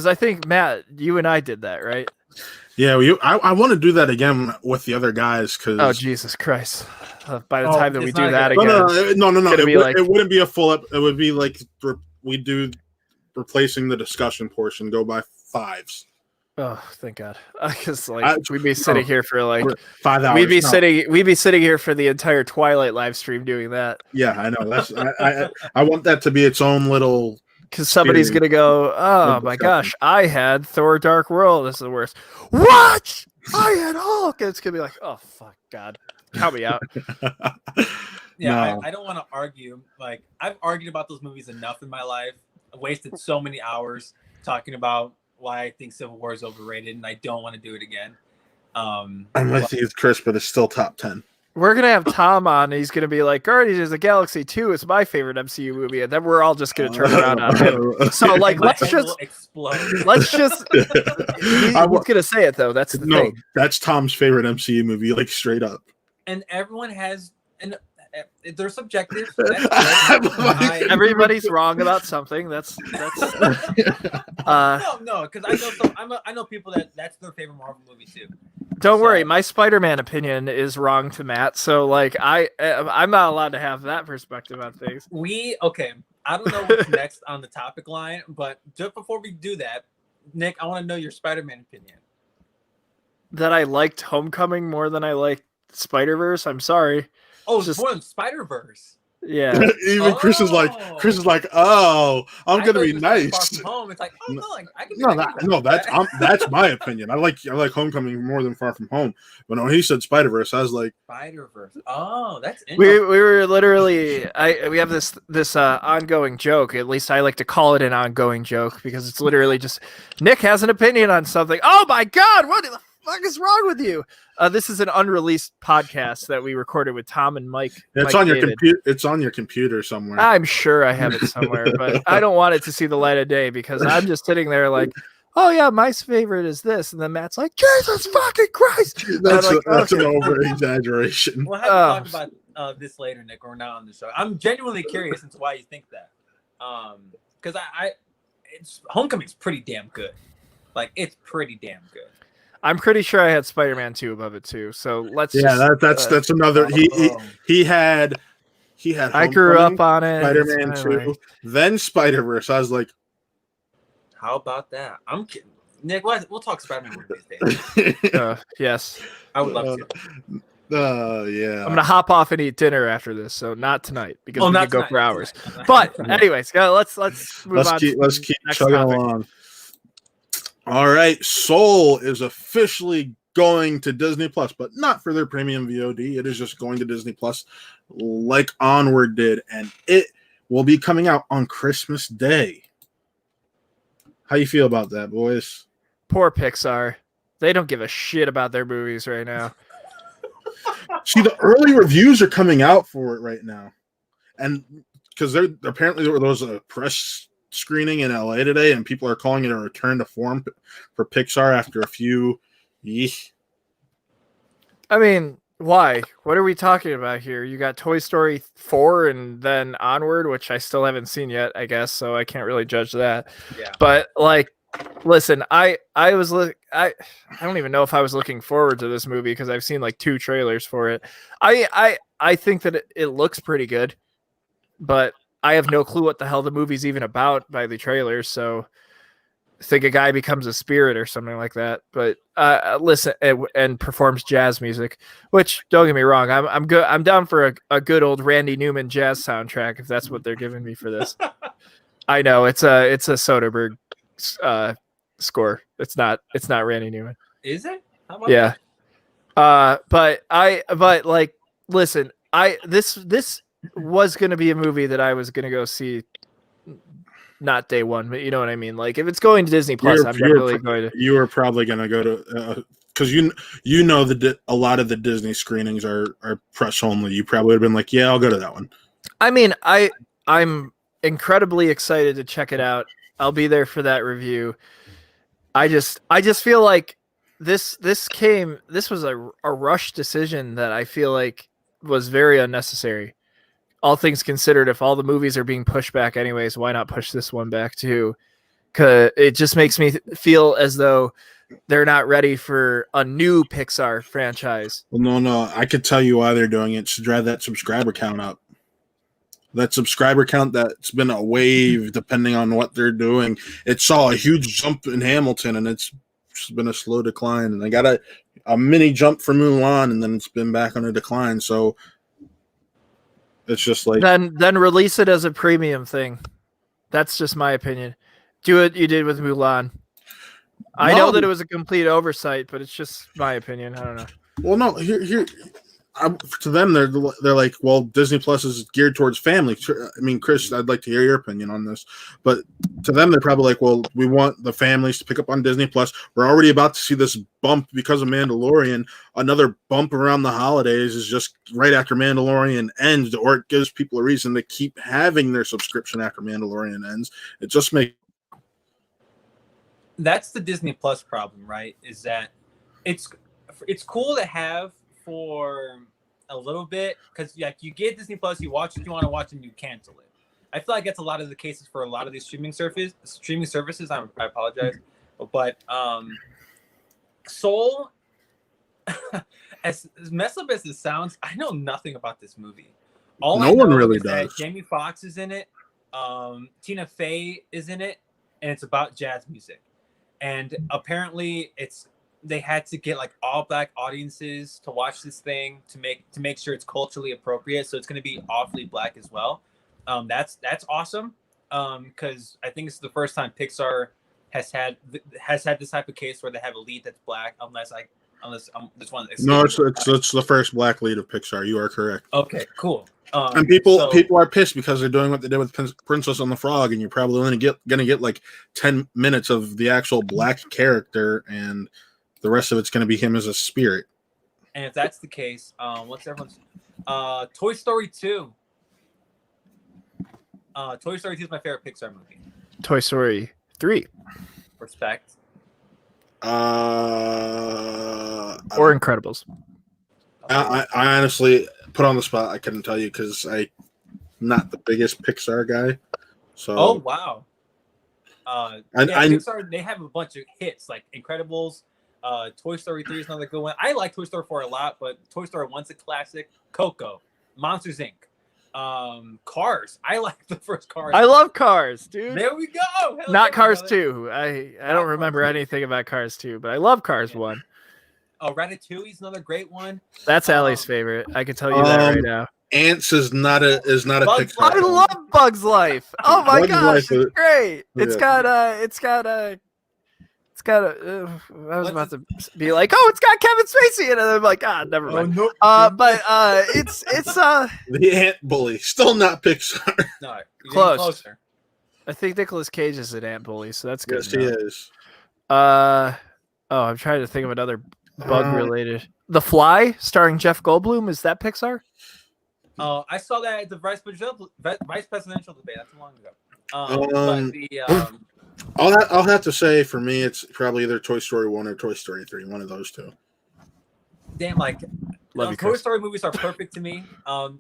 I think, Matt, you and I did that, right? Yeah, I want to do that again with the other guys. Cause oh, Jesus Christ. By the time that we do that again. No. It wouldn't be a full up. It would be like we do replacing the discussion portion, go by 5s. Oh, thank God. Because we'd be sitting here for like 5 hours. We'd be sitting here for the entire Twilight live stream doing that. Yeah, I know. That's I want that to be its own little. Because somebody's gonna go, oh my gosh, I had Thor: Dark World. This is the worst. What? I had Hulk. And it's gonna be like, oh fuck, God, count me out. Yeah, no. I don't want to argue. Like I've argued about those movies enough in my life. I wasted so many hours talking about why I think Civil War is overrated, and I don't want to do it again. I'm with you, Chris, but it's still top 10. We're gonna have Tom on. And he's gonna be like, "Guardians of the Galaxy 2 is my favorite MCU movie," and then we're all just gonna turn around on him. So, like, let's just. He's gonna say it though. That's the thing. That's Tom's favorite MCU movie, like straight up. And everyone has, and they're subjective. Everybody's wrong about something. That's. No, because I know people that's their favorite Marvel movie too. Don't worry, my Spider-Man opinion is wrong to Matt, so like I'm not allowed to have that perspective on things. I don't know what's next on the topic line, but just before we do that, Nick, I want to know your Spider-Man opinion. that I liked Homecoming more than I liked Spider-Verse. I'm sorry. Oh, Just- it's more than Spider-Verse. Yeah. Even Chris is like, oh, I'm I gonna thought be it was Far nice. From Home. It's like, oh no, like, I can. That's my opinion. I like Homecoming more than Far From Home. But when he said Spider-Verse, I was like, Spider-Verse. Oh, that's We interesting. were literally we have this ongoing joke. At least I like to call it an ongoing joke because it's literally just Nick has an opinion on something. Oh my god, what the fuck is wrong with you? This is an unreleased podcast that we recorded with Tom and Mike. it's Mike on your David. computer. It's on your computer somewhere. I'm sure I have it somewhere, but I don't want it to see the light of day because I'm just sitting there like, oh yeah, my favorite is this, and then Matt's like, Jesus fucking Christ. that's I'm like, that's an okay. over exaggeration. We'll have to talk about this later, Nick. We're not on the show. I'm genuinely curious into why you think that. Because it's Homecoming's pretty damn good. Like, it's pretty damn good. I'm pretty sure I had Spider-Man 2 above it too. So let's Yeah, just, that's another. He had. I grew Homecoming, up on it. Spider-Man It's 2, fine. then Spider-Verse. I was like, How about that? I'm kidding. Nick, we'll talk Spider-Man one of these days. Yes. I would love to. yeah. I'm gonna hop off and eat dinner after this, so not tonight because we not could go tonight, for not hours. tonight. But anyways, let's move on. Let's to keep the next chugging topic. along. All right, Soul is officially going to Disney Plus, but not for their premium VOD. It is just going to Disney Plus, like Onward did, and it will be coming out on Christmas Day. How you feel about that, boys? Poor Pixar. They don't give a shit about their movies right now. See, the early reviews are coming out for it right now, and because there was a press screening in LA today, and people are calling it a return to form for Pixar after a few. Yeesh. I mean, why? What are we talking about here? You got Toy Story 4 and then Onward, which I still haven't seen yet, I guess, so I can't really judge that. Yeah. But like, listen, I don't even know if I was looking forward to this movie because I've seen like 2 trailers for it. I think that it looks pretty good, but I have no clue what the hell the movie's even about by the trailers, so I think a guy becomes a spirit or something like that. But listen, and performs jazz music, which don't get me wrong, I'm good. I'm down for a good old Randy Newman jazz soundtrack if that's what they're giving me for this. I know it's a Soderbergh score. It's not Randy Newman. Is it? How about Yeah. that? But like, listen, this was gonna be a movie that I was gonna go see, not day one, but you know what I mean. Like, if it's going to Disney Plus, I'm definitely going to. You were probably going to go to because you know that a lot of the Disney screenings are press only. You probably would have been like, yeah, I'll go to that one. I mean, I'm incredibly excited to check it out. I'll be there for that review. I just feel like this was a rush decision that I feel like was very unnecessary. All things considered, if all the movies are being pushed back anyways, why not push this one back too? Because it just makes me feel as though they're not ready for a new Pixar franchise. Well, no, I could tell you why they're doing it. It's to drive that subscriber count up. That subscriber count that's been a wave depending on what they're doing. It saw a huge jump in Hamilton, and it's been a slow decline. And they got a mini jump for Mulan, and then it's been back on a decline. So it's just like Then release it as a premium thing. That's just my opinion. Do what you did with Mulan. I know that it was a complete oversight, but it's just my opinion. I don't know. well, no, here. To them, they're like, well, Disney Plus is geared towards family. I mean, Chris, I'd like to hear your opinion on this, but to them, they're probably like, well, we want the families to pick up on Disney Plus. We're already about to see this bump because of Mandalorian. Another bump around the holidays is just right after Mandalorian ends, or it gives people a reason to keep having their subscription after Mandalorian ends. It just makes That's the Disney Plus problem, right? Is that it's cool to have for a little bit because like you get Disney Plus, you watch what you want to watch, and you cancel it. I feel like that's a lot of the cases for a lot of these streaming services. I apologize, but Soul, as messed up as it sounds, I know nothing about this movie. All No I know one really is that does. Jamie Foxx is in it. Tina Fey is in it, and it's about jazz music. And apparently, it's they had to get like all black audiences to watch this thing to make sure it's culturally appropriate. So it's going to be awfully black as well. That's awesome. Because I think it's the first time Pixar has had this type of case where they have a lead that's black, unless this one. No, it's the first black lead of Pixar. You are correct. Okay, cool. And people are pissed because they're doing what they did with Princess and the Frog, and you're probably only gonna get like 10 minutes of the actual black character, and the rest of it's gonna be him as a spirit. And if that's the case, what's everyone's Toy Story 2? Toy Story 2 is my favorite Pixar movie. Toy Story 3 Respect. or Incredibles. I honestly put on the spot. I couldn't tell you because I'm not the biggest Pixar guy. So Oh wow. I Pixar, they have a bunch of hits like Incredibles. Toy Story 3 is another good one. I like Toy Story 4 a lot, but Toy Story 1's a classic. Coco, Monsters Inc. Cars. I like the first Cars. I love Cars, dude. There we go. Hell Not yeah, Cars brother. 2. I don't remember anything about Cars 2, but I love Cars 1. Ratatouille is another great one. That's Allie's favorite. I can tell you that right now. Ants is not a Bugs Pixar. Life. I love Bugs Life. Oh my Bugs gosh, Life is- it's great. Yeah. I was about to be like, oh, it's got Kevin Spacey in it. And I'm like, never mind. no. But it's The Ant Bully, still not Pixar. No, you're getting Close. closer. I think Nicolas Cage is an ant bully, so that's good. Yes, he is. I'm trying to think of another bug related. The Fly, starring Jeff Goldblum, is that Pixar? I saw that at the vice presidential debate not too long ago. Um, But the I'll have to say for me, it's probably either Toy Story 1 or Toy Story 3. One of those two. damn, like Love you, Toy Chris. Story movies are perfect to me.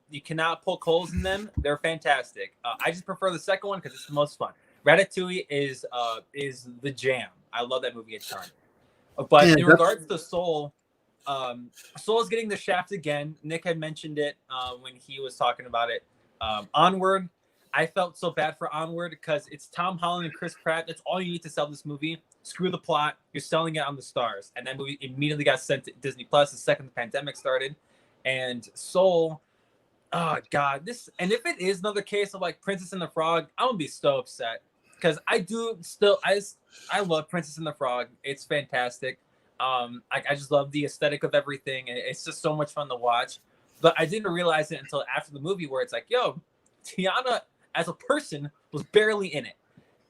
You cannot poke holes in them. They're fantastic. I just prefer the second one because it's the most fun. Ratatouille is the jam. I love that movie a ton. But Yeah, in regards to Soul, Soul is getting the shaft again. Nick had mentioned it when he was talking about it. Onward, I felt so bad for Onward because it's Tom Holland and Chris Pratt. That's all you need to sell this movie. Screw the plot. You're selling it on the stars. And that movie immediately got sent to Disney Plus the second the pandemic started. And Soul, oh God, this. And if it is another case of like Princess and the Frog, I'm gonna be so upset because I love Princess and the Frog. It's fantastic. I just love the aesthetic of everything. And it's just so much fun to watch. But I didn't realize it until after the movie where it's like, yo, Tiana as a person was barely in it.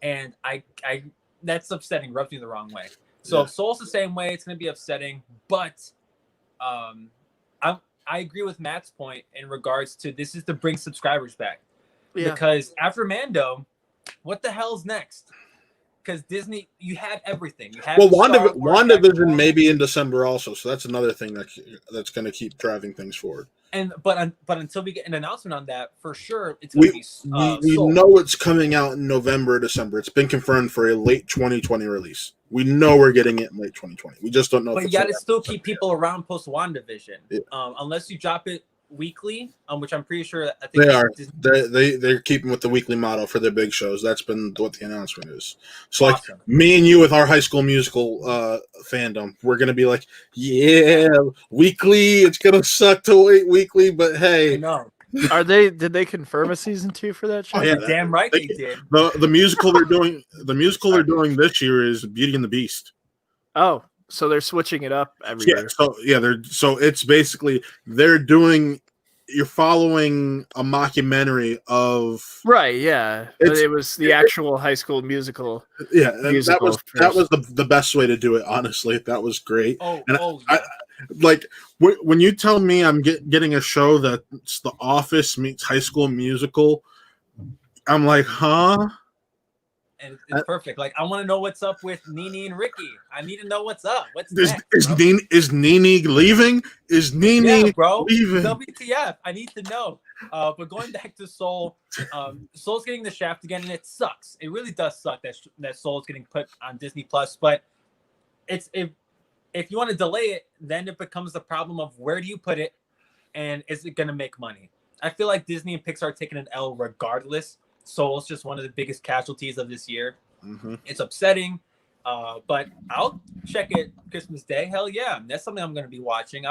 And I that's upsetting, rubs me the wrong way. So Yeah. Soul's the same way, it's gonna be upsetting, but I agree with Matt's point in regards to this is to bring subscribers back. Yeah. Because after Mando, what the hell's next? Because Disney, you have everything. You have Well, Star Wars, WandaVision may be in December also, so that's another thing that's going to keep driving things forward. but until we get an announcement on that, for sure, it's gonna be We Soul. know it's coming out in November, December. It's been confirmed for a late 2020 release. We know we're getting it in late 2020. We just don't know. But if you it's got to still keep people around post WandaVision, Yeah. Unless you drop it weekly, which I'm pretty sure. I think They are. Disney- They're keeping with the weekly model for their big shows. That's been what the announcement is. So, like Awesome. me and you with our High School Musical fandom, we're gonna be like, yeah, weekly. It's gonna suck to wait weekly, but I hey, know. Did they confirm a season 2 for that show? Oh, yeah. You're damn right they did. the musical they're doing this year is Beauty and the Beast. Oh, so they're switching it up every Yeah, year. so it's basically you're following a mockumentary of Right, yeah. But It's- it was the actual High School Musical. yeah, and that Musical was the best way to do it. Honestly, that was great. Oh, And yeah. Like when you tell me I'm getting a show that's The Office meets High School Musical, I'm like, huh? And it's perfect. Like I want to know what's up with Nene and Ricky. I need to know what's up. What's Is next, bro? Nene leaving? Is Nene Yeah, bro. leaving? WTF? I need to know. But going back to Soul, Soul's getting the shaft again, and it sucks. It really does suck that Soul's getting put on Disney Plus. But it's if you want to delay it, then it becomes the problem of where do you put it, and is it going to make money? I feel like Disney and Pixar are taking an L regardless. Soul's just one of the biggest casualties of this year. Mhm. It's upsetting. But I'll check it Christmas Day. Hell yeah, that's something I'm going to be watching.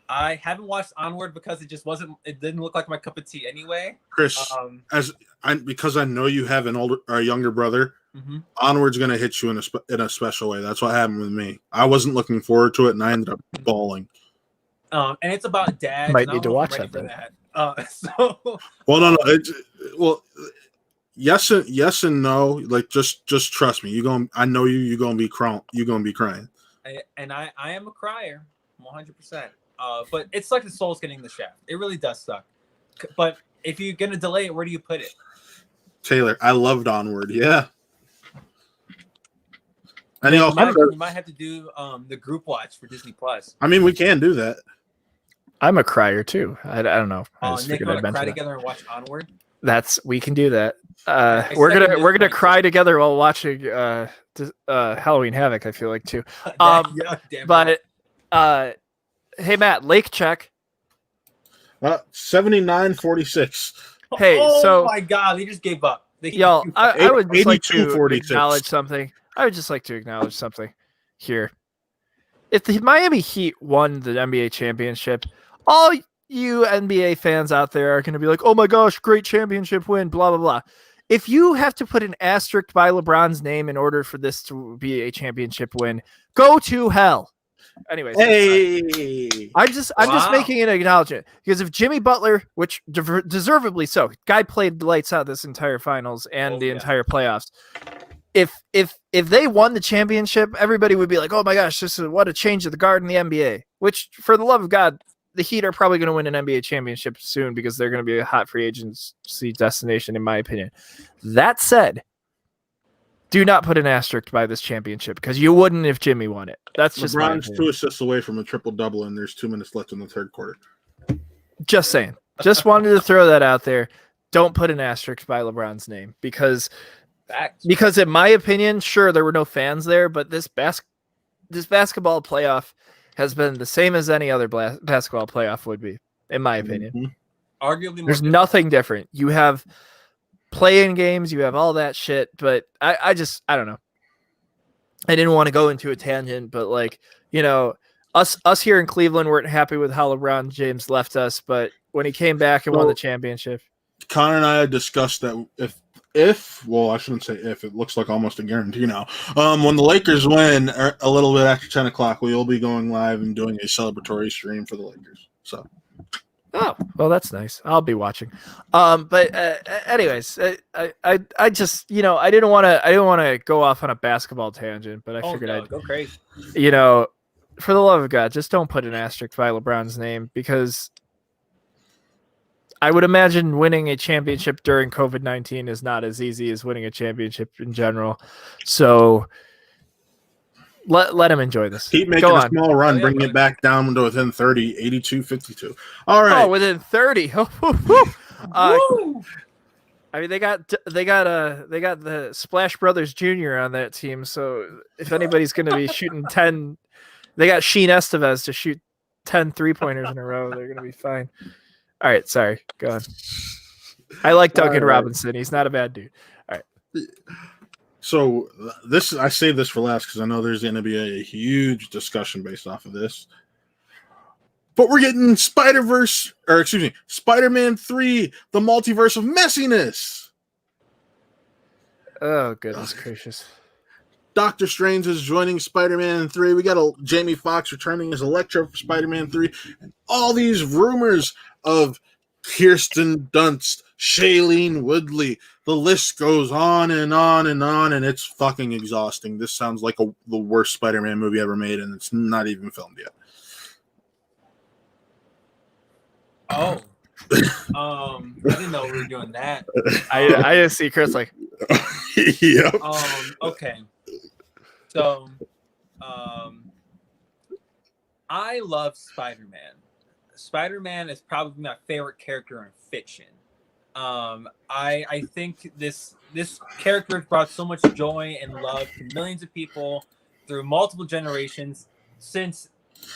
I haven't watched Onward because it just wasn't. It didn't look like my cup of tea anyway. Chris, Um, because I know you have an older or a younger brother, mhm. Onward's gonna hit you in a special way. That's what happened with me. I wasn't looking forward to it, and I ended up bawling. And it's about dads. Might and I need don't to know if watch I'm ready that for that. So Well, no. Yes and no. Like just trust me. I know you. You're gonna be crying. You're gonna be crying. I am a crier, 100%. But it's like the soul's getting the shaft. It really does suck. But if you're gonna delay it, where do you put it? Taylor, I loved Onward. Yeah. And We might have to do the group watch for Disney Plus. I mean, we can do that. I'm a crier too. I don't know. I just Nick, figured want I'd to mention cry that. together and watch Onward? We can do that. I We're second gonna this cry together while watching Halloween Havoc. I feel like too. Yeah, damn right. But hey Matt, Lake check. 79-46. Hey, oh so my God, they just gave up. y'all, I would just like to 82-46. acknowledge something. I would just like to acknowledge something here. If the Miami Heat won the NBA championship, all you NBA fans out there are going to be like, "Oh my gosh, great championship win!" Blah blah blah. If you have to put an asterisk by LeBron's name in order for this to be a championship win, go to hell. Anyways, Hey. I'm just Wow. making an acknowledgement because if Jimmy Butler, which deservedly so, guy played the lights out this entire finals and Oh, the yeah. entire playoffs. If they won the championship, everybody would be like, "Oh my gosh, what a change of the guard in the NBA." Which, for the love of God, the Heat are probably going to win an NBA championship soon because they're going to be a hot free agency destination, in my opinion. That said, do not put an asterisk by this championship because you wouldn't if Jimmy won it. That's just my LeBron's opinion. 2 assists away from a triple-double, and there's 2 minutes left in the third quarter. Just saying. Just wanted to throw that out there. Don't put an asterisk by LeBron's name because Facts. in my opinion, sure, there were no fans there, but this basketball playoff has been the same as any other basketball playoff would be, in my opinion. Mhm. Arguably, more There's nothing different. You have play-in games, you have all that shit, but I don't know. I didn't want to go into a tangent, but like, us here in Cleveland weren't happy with how LeBron James left us, but when he came back and won the championship. Connor and I had discussed that well, I shouldn't say if, it looks like almost a guarantee now. When the Lakers win a little bit after 10 o'clock, we will be going live and doing a celebratory stream for the Lakers. So, Oh, well, that's nice. I'll be watching. But anyways, I just, I didn't want to go off on a basketball tangent, but I figured no, I'd, go crazy. for the love of God, just don't put an asterisk by LeBron's name because I would imagine winning a championship during COVID-19 is not as easy as winning a championship in general. So let him enjoy this. keep making Go a on. small run, Oh, yeah, bringing bro. it back down to within 30, 82-52. All right. Oh, within 30. Woo! I mean, they got the Splash Brothers Jr. on that team. So if anybody's going to be shooting 10, they got Sheen Estevez to shoot 10 3-pointers in a row. They're going to be fine. All right, sorry. Go on. I like Duncan All right. Robinson. He's not a bad dude. So I saved this for last because I know there's going to be a huge discussion based off of this. But we're getting Spider-Man 3, the multiverse of messiness. Oh, goodness gracious. Doctor Strange is joining Spider-Man 3. We got Jamie Foxx returning as Electro for Spider-Man 3. And all these rumors of Kirsten Dunst, Shailene Woodley. The list goes on and on and on, and it's fucking exhausting. This sounds like the worst Spider-Man movie ever made, and it's not even filmed yet. Oh. I didn't know we were doing that. I just see Chris like, Yep. Okay. So, I love Spider-Man. Spider-Man is probably my favorite character in fiction. I think this character has brought so much joy and love to millions of people through multiple generations. Since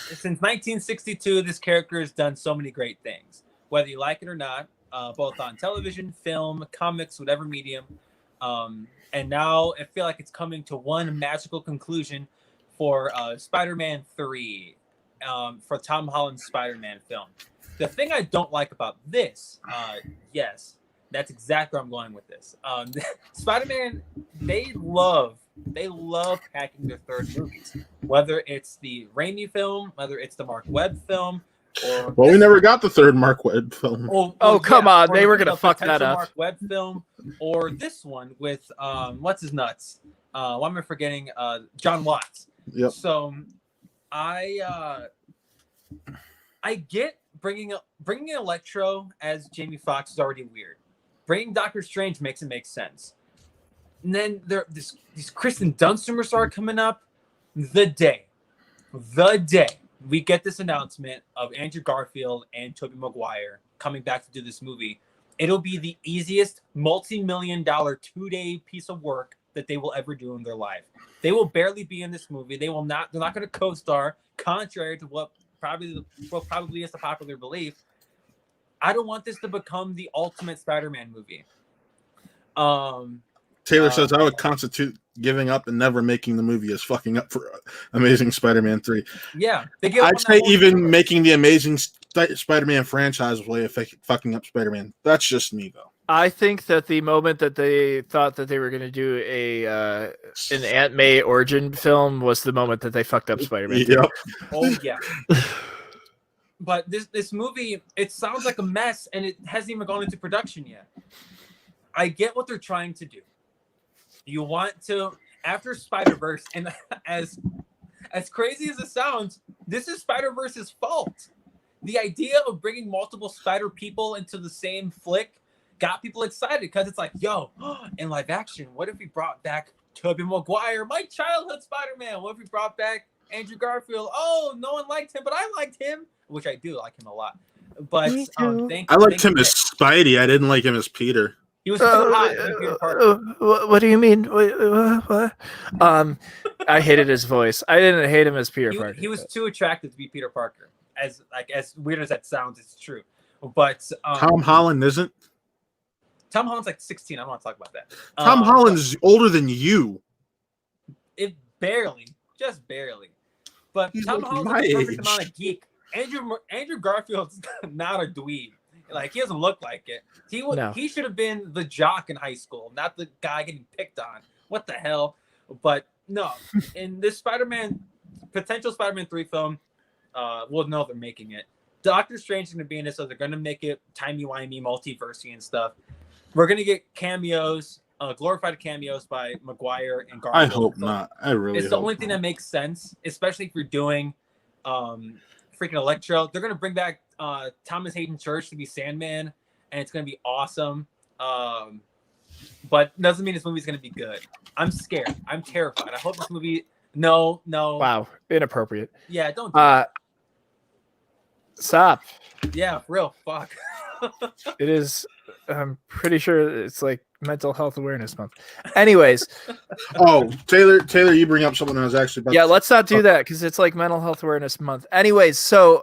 1962, this character has done so many great things, whether you like it or not, both on television, film, comics, whatever medium. and now I feel like it's coming to one magical conclusion for Spider-Man 3, for Tom Holland's Spider-Man film. The thing I don't like about this, yes, that's exactly where I'm going with this. Spider-Man, they love packing their third movies, whether it's the Raimi film, whether it's the Mark Webb film, or Well, we never got the third Mark Webb film. Oh, come on, or they were the gonna fuck that potential up. Mark Webb film, or this one with what's his nuts? Why am I forgetting? John Watts. Yep. So, I get bringing Electro as Jamie Foxx is already weird. Bringing Doctor Strange makes it make sense. And then these Kristen Dunst rumors are coming up. The day we get this announcement of Andrew Garfield and Tobey Maguire coming back to do this movie, it'll be the easiest multi-million-dollar 2-day piece of work that they will ever do in their life. They will barely be in this movie. They're not going to co-star, contrary to what probably is the popular belief. I don't want this to become the ultimate Spider-Man movie. Taylor says I would constitute giving up and never making the movie as fucking up for Amazing Spider-Man 3. Yeah. I'd say even making the Amazing Spider-Man franchise way of fucking up Spider-Man. That's just me, though. I think that the moment that they thought that they were going to do an Aunt May origin film was the moment that they fucked up Spider-Man. Yep. Oh, yeah. But this movie, it sounds like a mess, and it hasn't even gone into production yet. I get what they're trying to do. You want to, after Spider-Verse, and as crazy as it sounds, this is Spider-Verse's fault. The idea of bringing multiple Spider people into the same flick got people excited because it's like, yo, in live action, what if we brought back Tobey Maguire, my childhood Spider-Man? What if we brought back Andrew Garfield? Oh, no one liked him, but I liked him, which I do like him a lot. But I liked him as Spidey. I didn't like him as Peter. He was too hot to be Peter Parker. What do you mean? What? I hated his voice. I didn't hate him as Peter Parker. He was too attractive to be Peter Parker. As weird as that sounds, it's true. But Tom Holland isn't. Tom Holland's like 16. I don't want to talk about that. Tom Holland's older than you. It just barely. But He's Tom like Holland's my like the perfect age. amount of geek. Andrew Garfield's not a dweeb. Like, he doesn't look like it. He should have been the jock in high school, not the guy getting picked on. What the hell? But no, in this potential Spider-Man 3 film, we'll know they're making it. Doctor Strange is going to be in it, so they're going to make it timey-wimey, multiversey and stuff. We're going to get cameos, glorified cameos by Maguire and Garfield. I hope not. I really It's the hope only thing not. that makes sense, especially if you're doing freaking Electro. They're going to bring back Thomas Hayden Church to be Sandman, and it's going to be awesome. But doesn't mean this movie's going to be good. I'm scared. I'm terrified. I hope this movie... No. Wow, inappropriate. Yeah, don't do that. Stop. Yeah, for real. Fuck. It is. I'm pretty sure it's like Mental Health Awareness Month. Anyways, Oh, Taylor, you bring up something I was actually about yeah, to let's not do that because it's like Mental Health Awareness Month. Anyways, so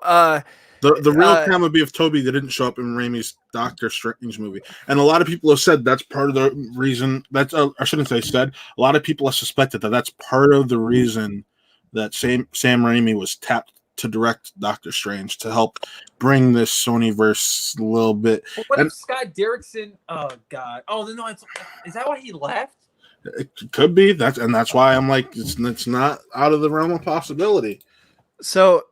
The real time would be if Toby didn't show up in Raimi's Doctor Strange movie, and a lot of people have said that's part of the reason. That's I shouldn't say said. A lot of people have suspected that that's part of the reason that Sam Raimi was tapped to direct Doctor Strange to help bring this Sonyverse a little bit. But what And- if Scott Derrickson? Oh God! Oh no! Is that why he left? It could be that's why I'm like it's not out of the realm of possibility. So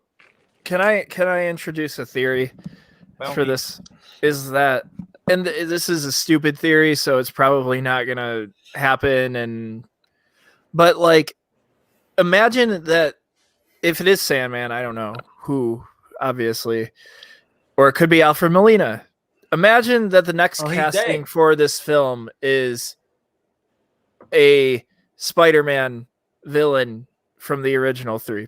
can I introduce a theory Well, for this? Is that, and this is a stupid theory, so it's probably not gonna happen. But like, imagine that if it is Sandman, I don't know who, obviously, or it could be Alfred Molina. Imagine that the next he's casting dead. for this film is a Spider-Man villain from the original 3.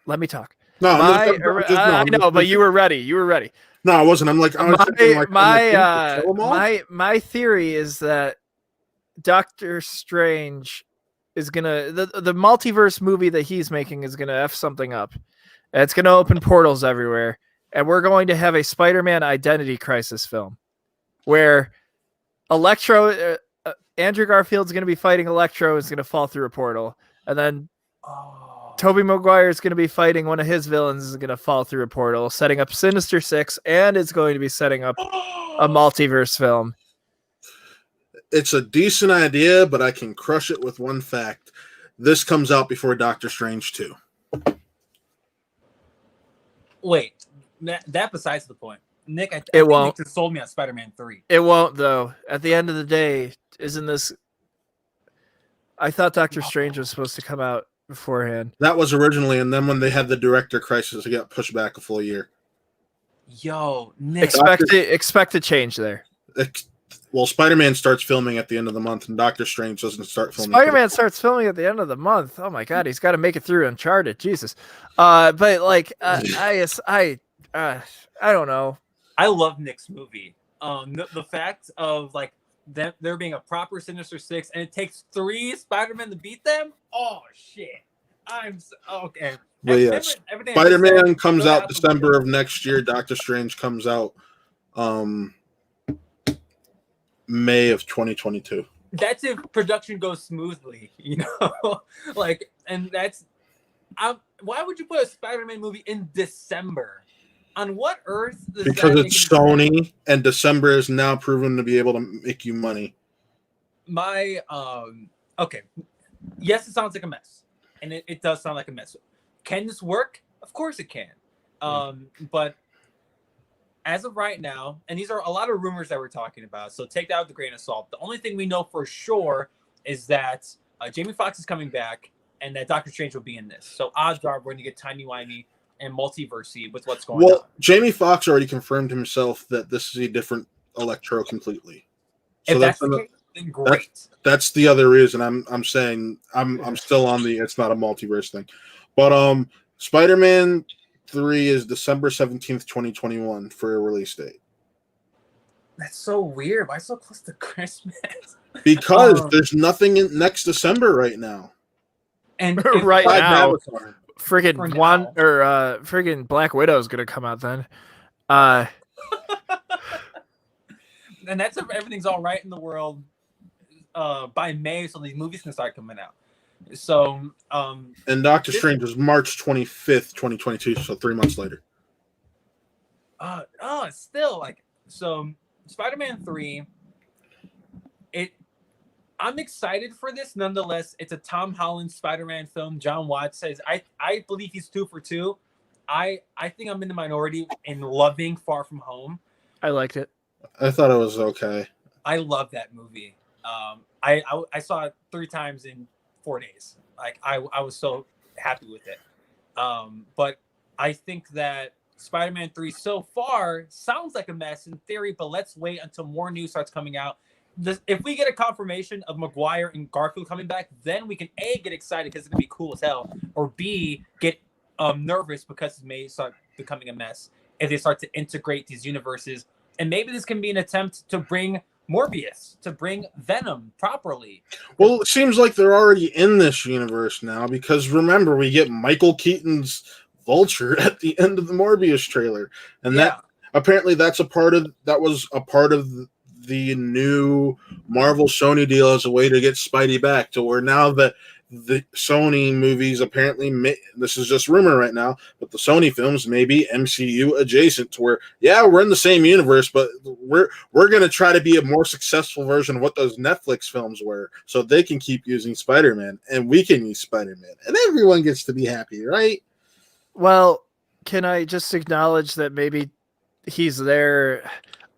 Let me talk. No, I know, but you were ready. No, I wasn't. I'm like, I was thinking, like, kill 'em all? My theory is that Doctor Strange is gonna the multiverse movie that he's making is gonna F something up. And it's gonna open portals everywhere, and we're going to have a Spider-Man identity crisis film where Electro Andrew Garfield's going to be fighting Electro, is going to fall through a portal, and then Oh. Tobey Maguire is going to be fighting one of his villains, is going to fall through a portal, setting up Sinister Six, and it's going to be setting up a multiverse film. It's a decent idea, but I can crush it with one fact. This comes out before Doctor Strange 2. Wait, that besides the point. Nick, I It think won't. Nick just sold me on Spider-Man 3. It won't, though. At the end of the day, isn't this? I thought Doctor Strange was supposed to come out beforehand. That was originally, and then when they had the director crisis, it got pushed back a full year. Yo, Nick. Expect a change there. Well, Spider-Man starts filming at the end of the month, and Doctor Strange doesn't start filming. Spider-Man starts filming at the end of the month. Oh my god, he's got to make it through Uncharted. Jesus. But like, I don't know. I love Nick's movie. The fact of like there being a proper Sinister Six, and it takes 3 Spider-Men to beat them. Oh shit! Okay. But yes, Everything I Spider-Man said, comes go out out the December window. of next year. Doctor Strange comes out May of 2022. That's if production goes smoothly, you know. Like, and that's. Why would you put a Spider-Man movie in December? On what earth? Does Because that it's make Sony, and December is now proven to be able to make you money. my okay, yes, it sounds like a mess, and it does sound like a mess. Can this work? Of course it can. But as of right now, and these are a lot of rumors that we're talking about, so take that with a grain of salt. The only thing we know for sure is that Jamie Foxx is coming back, and that Doctor Strange will be in this. So odds are we're going to get timey-wimey and multiversey with what's going on. Well, Jamie Foxx already confirmed himself that this is a different Electro completely. So If that's the ano- case, then great. that's the other reason I'm saying I'm still on the it's not a multiverse thing. But Spider-Man 3 is December 17th, 2021 for a release date. That's so weird. Why so close to Christmas? Because Oh. there's nothing in next December right now. And Right Besides now. Avatar. For Friggin' now. friggin' Black Widow is gonna come out then. and that's if everything's all right in the world by May, so these movies can start coming out. So And Doctor Strange was March 25th, 2022, so 3 months later. still like so Spider-Man 3, I'm excited for this nonetheless. It's a Tom Holland Spider-Man film. John Watts says I believe he's 2 for 2. I think I'm in the minority in loving Far From Home. I liked it. I thought it was okay. I love that movie. I saw it 3 times in 4 days. Like I was so happy with it. But I think that Spider-Man 3 so far sounds like a mess in theory, but let's wait until more news starts coming out. If we get a confirmation of Maguire and Garfield coming back, then we can A, get excited because it's gonna be cool as hell, or B, get nervous because it may start becoming a mess if they start to integrate these universes. And maybe this can be an attempt to bring Morbius, to bring Venom properly. Well, it seems like they're already in this universe now because remember, we get Michael Keaton's Vulture at the end of the Morbius trailer. And that apparently that was a part of the new Marvel Sony deal as a way to get Spidey back to where now that the Sony movies apparently this is just rumor right now, but the Sony films may be MCU adjacent to where we're in the same universe, but we're going to try to be a more successful version of what those Netflix films were so they can keep using Spider-Man and we can use Spider-Man and everyone gets to be happy, right? Well, can I just acknowledge that maybe he's there?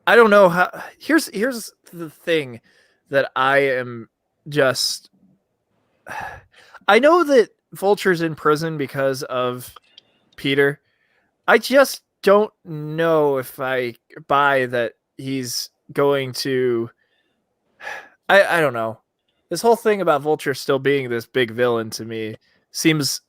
I don't know how. Here's the thing that I am just. I know that Vulture's in prison because of Peter. I just don't know if I buy that he's going to. I don't know. This whole thing about Vulture still being this big villain to me seems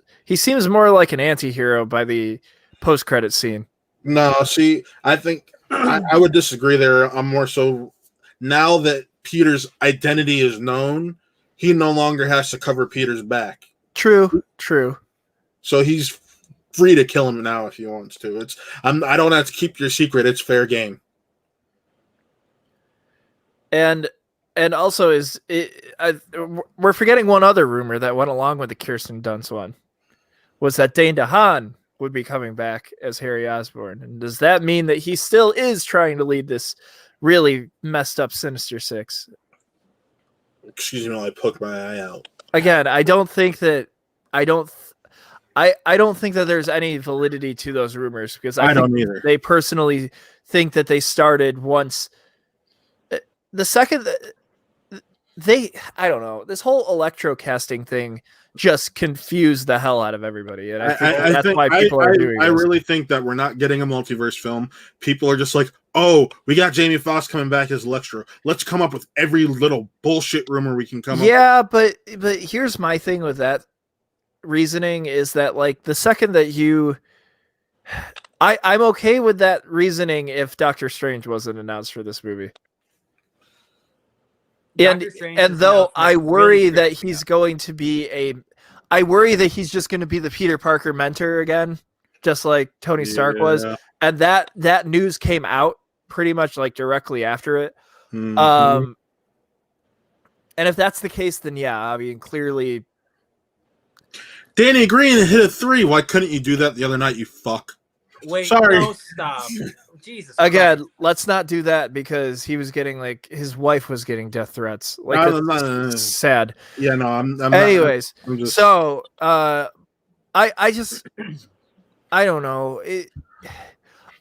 more like an anti-hero by the post-credit scene. No, see, I think I would disagree there. I'm more so now that Peter's identity is known, he no longer has to cover Peter's back. True. So he's free to kill him now if he wants to. I don't have to keep your secret. It's fair game. And and also we're forgetting one other rumor that went along with the Kirsten Dunst one, was that Dane DeHaan would be coming back as Harry Osborn. And does that mean that he still is trying to lead this really messed up Sinister Six? Excuse me while I poke my eye out. Again, I don't think that there's any validity to those rumors, because I don't think either. they personally think that they started once the second that I don't know, this whole Electro casting thing just confused the hell out of everybody, and I think that's why people are doing I this. really think that we're not getting a multiverse film. People are just like, oh, we got Jamie Foxx coming back as Electro. Let's come up with every little bullshit rumor we can come up with. Yeah, but here's my thing with that reasoning is that, like, the second that I'm okay with that reasoning if Doctor Strange wasn't announced for this movie. Doctor Strange And is though enough for I worry really that crazy he's going to be I worry that he's just going to be the Peter Parker mentor again, just like Tony Stark was. Yeah. And that news came out pretty much like directly after it. Mhm. And if that's the case, then yeah, I mean, clearly. Danny Green hit a 3. Why couldn't you do that the other night, you fuck? Wait, Sorry. no, stop. Jesus. Again, Christ. let's not do that, because he was getting, like, his wife was getting death threats. Like, No. it's sad. Yeah, no, I'm Anyways, not, I'm just, so I just I don't know.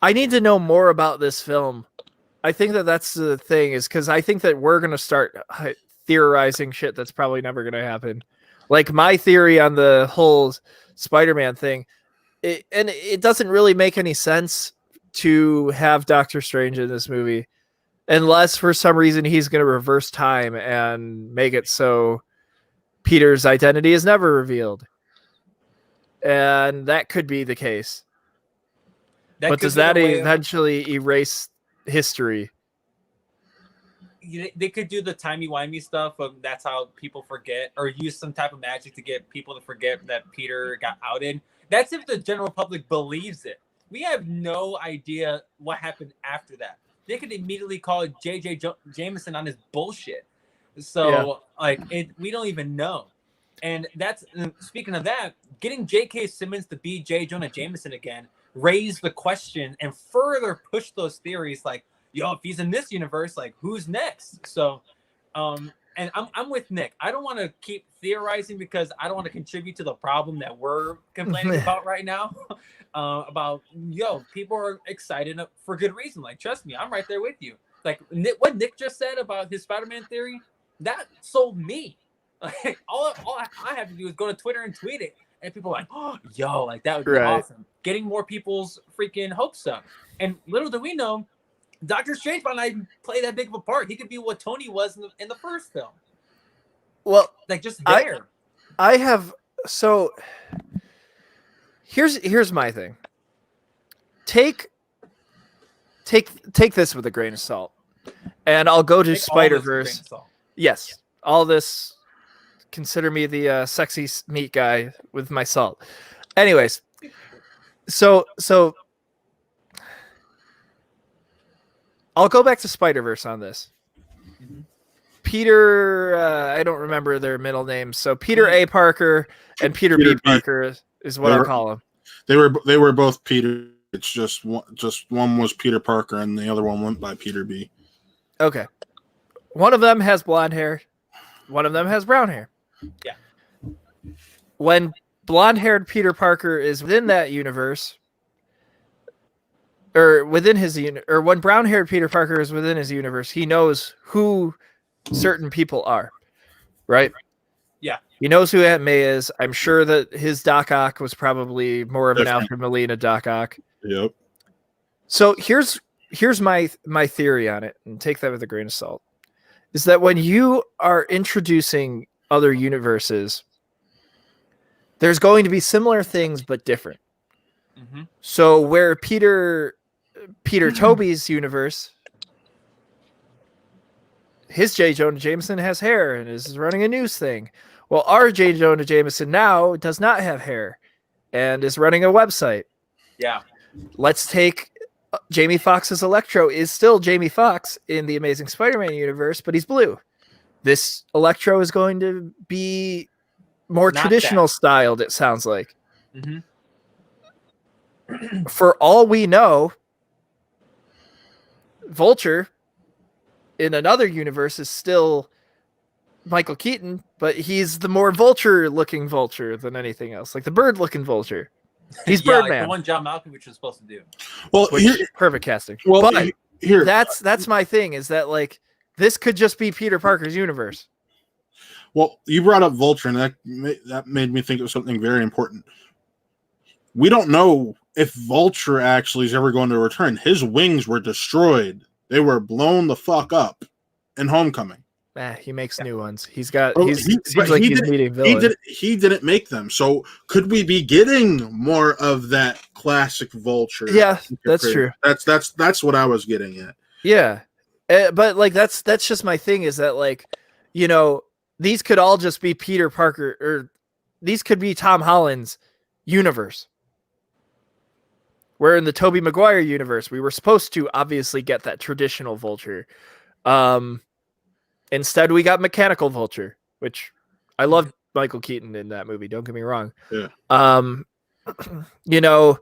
I need to know more about this film. I think that's the thing, is because I think that we're gonna start theorizing shit that's probably never gonna happen. Like my theory on the whole Spider-Man thing, it doesn't really make any sense to have Doctor Strange in this movie unless for some reason he's going to reverse time and make it so Peter's identity is never revealed. And that could be the case. That But could does be the that way of- eventually erase history? they could do the timey-wimey stuff of that's how people forget, or use some type of magic to get people to forget that Peter got outed. That's if the general public believes it. We have no idea what happened after that. They could immediately call J.J. Jameson on his bullshit. So, we don't even know. And speaking of that, getting J.K. Simmons to be J. Jonah Jameson again raised the question and further pushed those theories like, yo, if he's in this universe, like, who's next? So, and I'm with Nick. I don't want to keep theorizing because I don't want to contribute to the problem that we're complaining about right now. About, people are excited for good reason. Like, trust me, I'm right there with you. Like, what Nick just said about his Spider-Man theory, that sold me. Like, all I have to do is go to Twitter and tweet it, and people are like, oh, like, that would be awesome. Getting more people's freaking hopes up. And little do we know, Doctor Strange might not even play that big of a part. He could be what Tony was in the first film. Well, like, just there. Here's my thing. Take this with a grain of salt, and I'll go to Spider-Verse. Yes, all this. Consider me the sexy meat guy with my salt. Anyways, so I'll go back to Spider-Verse on this. Mm-hmm. Peter, I don't remember their middle names. So Peter A. Parker and Peter B. Parker is what I'll call them. They were both Peter. It's just one was Peter Parker and the other one went by Peter B. Okay. One of them has blonde hair. One of them has brown hair. Yeah. When blonde-haired Peter Parker is within that universe, or within his or when brown-haired Peter Parker is within his universe, he knows who certain people are, right? Yeah. He knows who Aunt May is. I'm sure that his Doc Ock was probably more of an Alfred Molina Doc Ock. Yep. So here's my theory on it, and take that with a grain of salt, is that when you are introducing other universes, there's going to be similar things but different. Mm-hmm. So where Peter Tobey's universe, his J. Jonah Jameson has hair and is running a news thing. Well, our J. Jonah Jameson now does not have hair and is running a website. Yeah. Let's take Jamie Foxx's Electro is still Jamie Foxx in the Amazing Spider-Man universe, but he's blue. this Electro is going to be more Not traditional styled, it sounds like. Mhm. For all we know, Vulture in another universe is still Michael Keaton, but he's the more vulture looking Vulture than anything else, like the bird looking Vulture. He's Yeah, like Birdman, the one John Malkovich was supposed to do. Well, which here, perfect casting. well, but here, that's my thing, is that like this could just be Peter Parker's universe. well, you brought up Vulture, and that made me think of something very important. We don't know if Vulture actually is ever going to return. His wings were destroyed; they were blown the fuck up in Homecoming. He makes new ones. He's got. Oh, He's but seems like he's meeting villain. He didn't make them. So could we be getting more of that classic Vulture? Yeah, that's true. That's what I was getting at. Yeah, but like that's just my thing, is that like, you know, these could all just be Peter Parker, or these could be Tom Holland's universe. Where in the Tobey Maguire universe, we were supposed to obviously get that traditional Vulture. Instead, we got Mechanical Vulture, which I loved Michael Keaton in that movie. Don't get me wrong. Yeah. You know,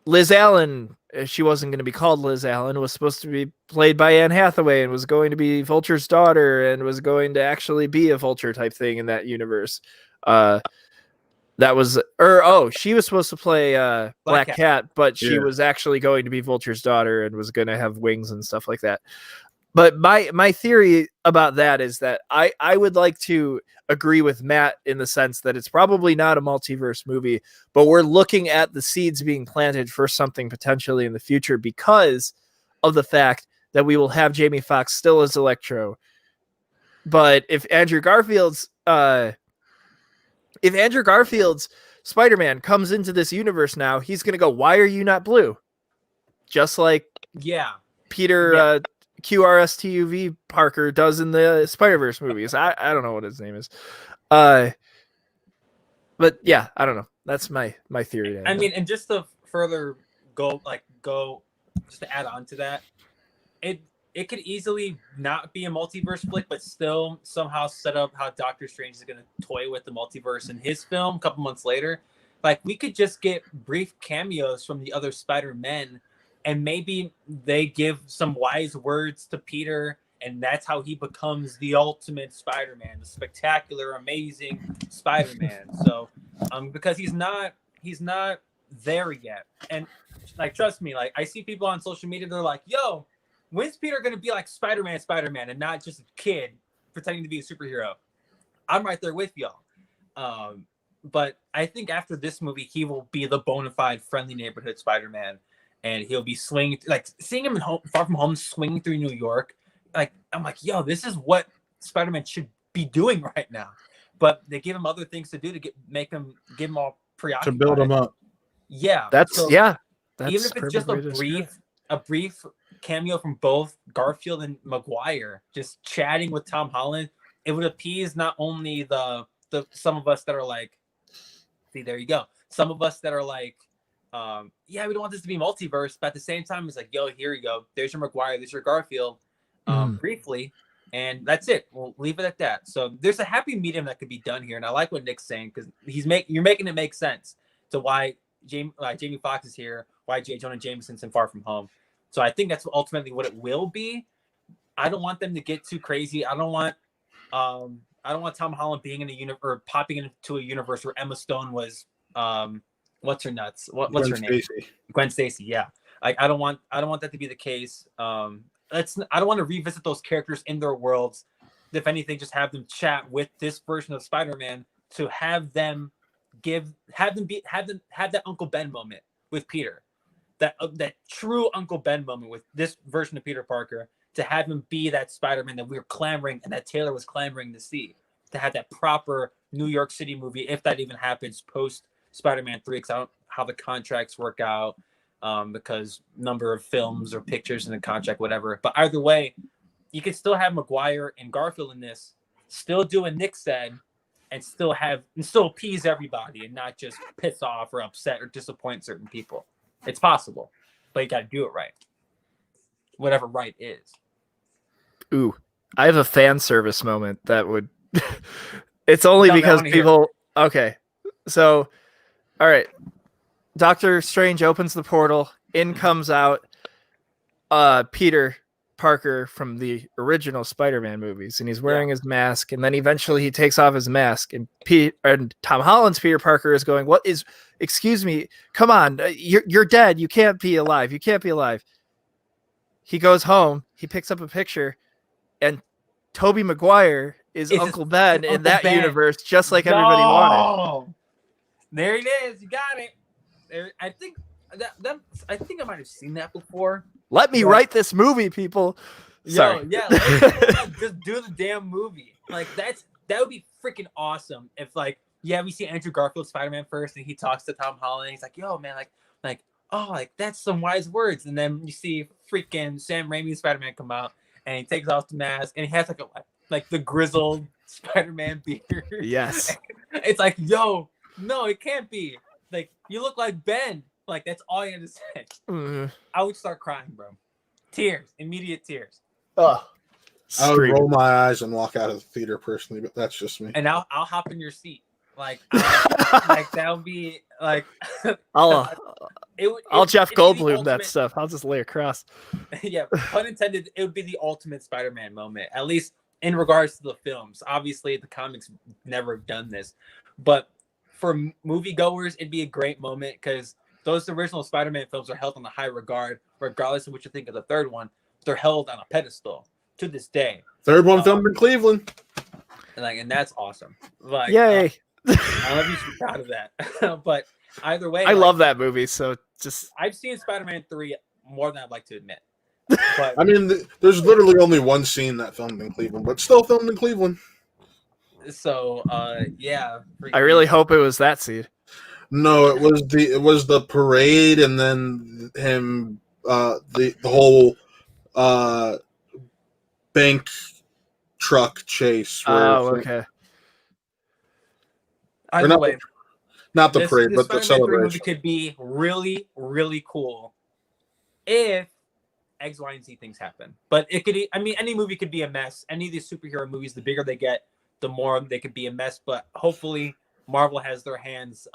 Liz Allen, she wasn't going to be called Liz Allen, was supposed to be played by Anne Hathaway and was going to be Vulture's daughter and was going to actually be a Vulture type thing in that universe. That was, she was supposed to play Black Cat, but she was actually going to be Vulture's daughter and was going to have wings and stuff like that. But my theory about that is that I would like to agree with Matt in the sense that it's probably not a multiverse movie, but we're looking at the seeds being planted for something potentially in the future because of the fact that we will have Jamie Foxx still as Electro. But if Andrew Garfield's Spider-Man comes into this universe now, he's going to go, "Why are you not blue?" Just like Peter QRSTUV Parker does in the Spider-Verse movies. I don't know what his name is. But yeah, I don't know. That's my theory. I mean, and just to further go just to add on to that, it could easily not be a multiverse flick, but still somehow set up how Doctor Strange is going to toy with the multiverse in his film a couple months later. Like, we could just get brief cameos from the other Spider-Men, and maybe they give some wise words to Peter, and that's how he becomes the ultimate Spider-Man, the spectacular, amazing Spider-Man. So, because he's not there yet. And like, trust me, like, I see people on social media, they're like, "Yo, when's Peter going to be like Spider-Man, and not just a kid pretending to be a superhero?" I'm right there with y'all. But I think after this movie, he will be the bona fide friendly neighborhood Spider-Man, and he'll be swinging, like, seeing him in Far From Home swinging through New York. Like, I'm like, yo, this is what Spider-Man should be doing right now. But they give him other things to do to get him all preoccupied. To build him up. Yeah. That's even if it's just perfect a brief cameo from both Garfield and Maguire, just chatting with Tom Holland, it would appease not only the some of us that are like, see, there you go. Some of us that are like, we don't want this to be multiverse, but at the same time, it's like, yo, here you go. There's your Maguire, there's your Garfield, briefly, and that's it. We'll leave it at that. So there's a happy medium that could be done here, and I like what Nick's saying, because you're making it make sense to why Jamie Foxx is here, why J. Jonah Jameson's in Far From Home. So I think that's ultimately what it will be. I don't want them to get too crazy. I don't want Tom Holland being in a universe or popping into a universe where Emma Stone was what's her nuts? What's her name? Gwen Stacy. Yeah. I don't want that to be the case. I don't want to revisit those characters in their worlds. If anything, just have them chat with this version of Spider-Man to have them have that Uncle Ben moment with Peter. That true Uncle Ben moment with this version of Peter Parker, to have him be that Spider-Man that we were clamoring and that Taylor was clamoring to see, to have that proper New York City movie, if that even happens post Spider-Man 3, because I don't know how the contracts work out, because number of films or pictures in the contract, whatever. But either way, you could still have Maguire and Garfield in this, still do what Nick said, and still appease everybody and not just piss off or upset or disappoint certain people. It's possible, but you got to do it right. Whatever right is. Ooh, I have a fan service moment that would. It's only Tell me, I because wanna hear it. people. Okay, so, all right. Doctor Strange opens the portal. In comes out Peter Parker from the original Spider-Man movies, and he's wearing his mask. And then eventually he takes off his mask, and Tom Holland's Peter Parker is going, "What is? Excuse me, come on, you're dead. You can't be alive. You can't be alive." He goes home. He picks up a picture, and Tobey Maguire is It's Uncle Ben in Uncle that Ben. universe, just like everybody wanted. No! There it is. You got it. I think I think I might have seen that before. Let me Right. write this movie, people. Sorry. Yo, yeah, let's just do the damn movie. Like that would be freaking awesome if we see Andrew Garfield Spider-Man first, and he talks to Tom Holland. He's like, "Yo, man, that's some wise words." And then you see freaking Sam Raimi Spider-Man come out, and he takes off the mask, and he has like the grizzled Spider-Man beard. Yes. It's like, yo, no, it can't be. Like, you look like Ben. Like, that's all you have to say. Mm. I would start crying, bro. Tears, immediate tears. Oh. I would Scream. roll my eyes and walk out of the theater personally, but that's just me. And I'll hop in your seat. Like, that would be like I'll Jeff it'd be the Goldblum that ultimate- stuff. I'll just lay across. Yeah, pun intended. It would be the ultimate Spider-Man moment, at least in regards to the films. Obviously, the comics never have done this, but for moviegoers, it'd be a great moment because those original Spider-Man films are held in a high regard, regardless of what you think of the third one. They're held on a pedestal to this day, Third one filmed in Cleveland. and that's awesome. Like, Yay. I love you to be proud of that. But either way, I love that movie. So just I've seen Spider-Man 3 more than I'd like to admit. But I mean, there's literally only one scene that filmed in Cleveland, but still filmed in Cleveland. so, yeah. I really hope it was that seed. No, it was the parade, and then him the whole bank truck chase. Oh, okay. Either not way, Not the parade, but the Spider-Man 3 movie celebration. could be really, really cool if X, Y, and Z things happen. But it could, I mean, any movie could be a mess. Any of these superhero movies, the bigger they get, the more they could be a mess. But hopefully, Marvel has their hands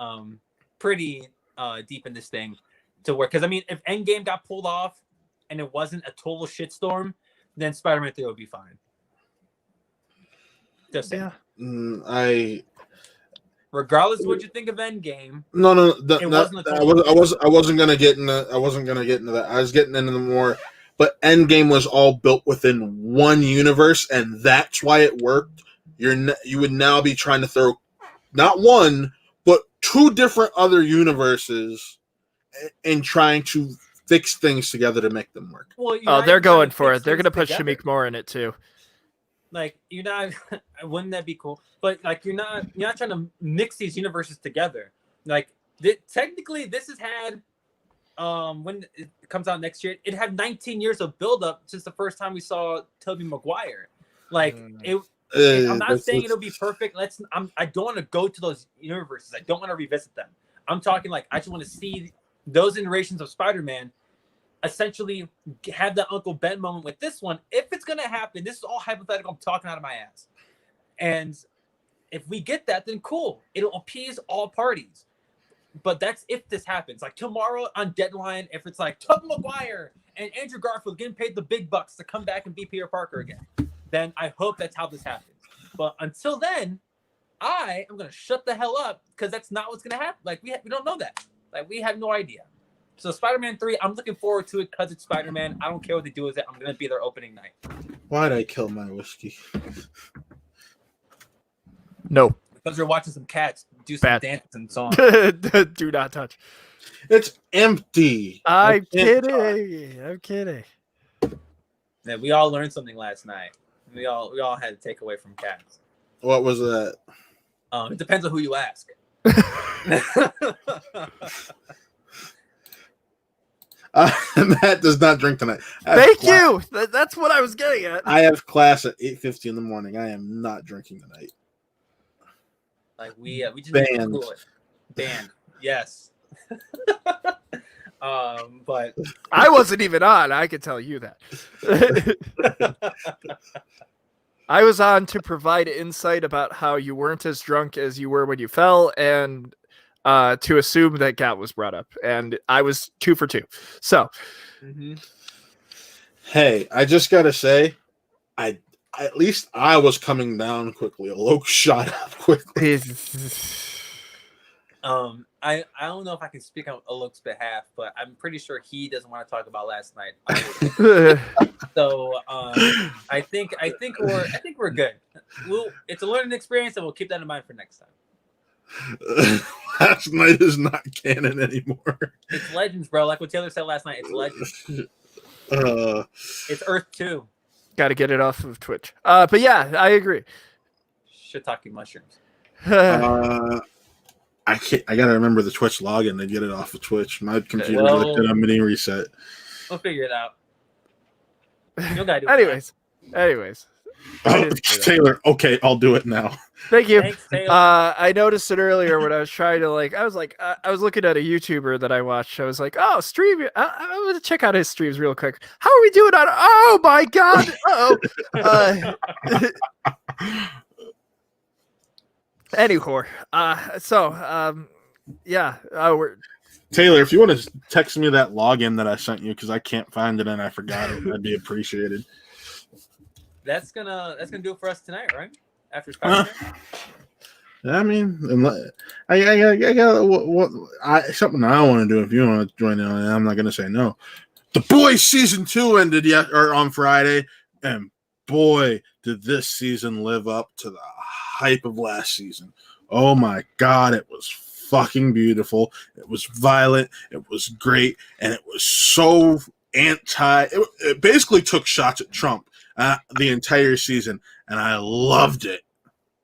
pretty deep in this thing to work. Because I mean, if Endgame got pulled off and it wasn't a total shitstorm, then Spider-Man 3 would be fine. Just saying. Yeah. Regardless of what you think of Endgame, No. I wasn't gonna get into that. I was getting into the more, but Endgame was all built within one universe, and that's why it worked. You would now be trying to throw not one but two different other universes and trying to fix things together to make them work. well, Oh, they're going for it. They're gonna put together. Shamik Moore in it too. Like, you're not wouldn't that be cool? But like, you're not trying to mix these universes together. Like, technically this has had when it comes out next year, it had 19 years of build up since the first time we saw Tobey Maguire. Like, I'm not saying it'll be perfect. I don't want to go to those universes. I don't want to revisit them. I'm talking like, I just want to see those iterations of Spider-Man essentially have that Uncle Ben moment with this one. If it's going to happen, this is all hypothetical. I'm talking out of my ass. And if we get that, then cool. It'll appease all parties. But that's if this happens. Like tomorrow on Deadline, if it's like Tobey Maguire and Andrew Garfield getting paid the big bucks to come back and be Peter Parker again, then I hope that's how this happens. But until then, I am going to shut the hell up because that's not what's going to happen. Like, we don't know that. Like, we have no idea. So Spider-Man 3, I'm looking forward to it because it's Spider-Man. I don't care what they do with it. I'm going to be their opening night. Why'd I kill my whiskey? No. Because we're watching some cats do some Bad. dances and so on. Do not touch. It's empty. I I'm can't kidding. I'm kidding. Yeah, we all learned something last night. We all had to take away from cats. What was that? It depends on who you ask. Matt does not drink tonight. Thank you. That's what I was getting at. I have class at 8:50 in the morning. I am not drinking tonight. Like we just Banned. Cool it. Banned. Yes. But I wasn't even on. I could tell you that. I was on to provide insight about how you weren't as drunk as you were when you fell, and to assume that Gat was brought up, and I was 2 for 2. So, Hey, I just gotta say, at least I was coming down quickly. Alok shot up quickly. I don't know if I can speak on Alok's behalf, but I'm pretty sure he doesn't want to talk about last night. So I think we're good. It's a learning experience, and we'll keep that in mind for next time. Last night is not canon anymore. It's Legends, bro. Like what Taylor said last night, it's Legends. It's Earth 2. Got to get it off of Twitch. But yeah, I agree. Shiitake mushrooms. I gotta remember the Twitch login to get it off of Twitch. My computer Well- did a mini reset. We'll figure it out. You gotta do it. Anyways, Oh, Taylor, okay, I'll do it now. thank you. Thanks, Taylor. I noticed it earlier when I was trying to I was looking at a YouTuber that I watched. I was like, oh, stream. I'm going to check out his streams real quick. How are we doing on? Oh my God. Anyhow, yeah, we're Taylor, if you want to text me that login that I sent you because I can't find it and I forgot it, that'd be appreciated. That's gonna do it for us tonight, right? After Spider-Man? I mean, I got something I want to do. If you want to join in on it, I'm not going to say no. The Boys season 2 ended on Friday, and boy, did this season live up to the hype of last season. Oh my God, it was fucking beautiful. It was violent. It was great, and it was so anti. It basically took shots at Trump the entire season, and I loved it.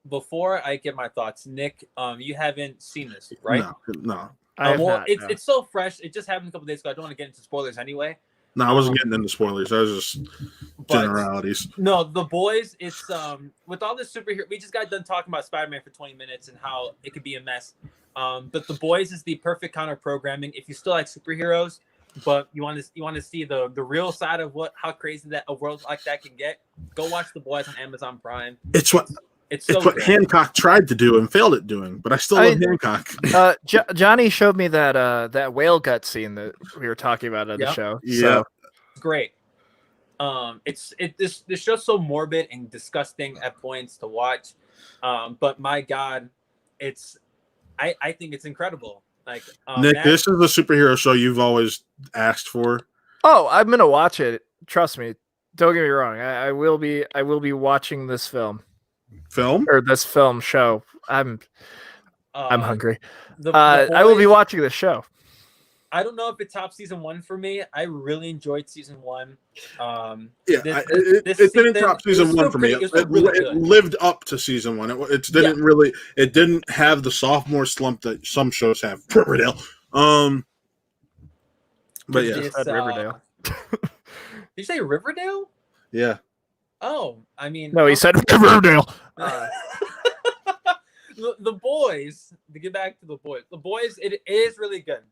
Before I get my thoughts, Nick, you haven't seen this, right? No. I have Well, not, no. it's so fresh. It just happened a couple days ago. I don't want to get into spoilers anyway. No, I wasn't getting into spoilers. I was just But generalities. no, The Boys. It's with all this superhero. We just got done talking about Spider-Man for 20 minutes and how it could be a mess. But The Boys is the perfect counter programming if you still like superheroes, but you want to see the real side of how crazy that a world like that can get. Go watch The Boys on Amazon Prime. It's what good. Hancock tried to do and failed at doing, but I still love Hancock. Johnny showed me that whale gut scene that we were talking about on the show. Yeah. So, It's great. This show's so morbid and disgusting at points to watch, but my God, I think it's incredible. Like Nick, this is a superhero show you've always asked for. oh, I'm gonna watch it. Trust me. Don't get me wrong. I will be watching this film or this film show. I'm hungry. I will be watching this show. I don't know if it topped season 1 for me. I really enjoyed season 1. It didn't top season 1 for me. It lived up to season 1. It didn't really. It didn't have the sophomore slump that some shows have. Riverdale. But yeah, It's, Riverdale. Did you say Riverdale? yeah. Oh, I mean, No, he said Riverdale. The Boys. To get back to The Boys, it is really good.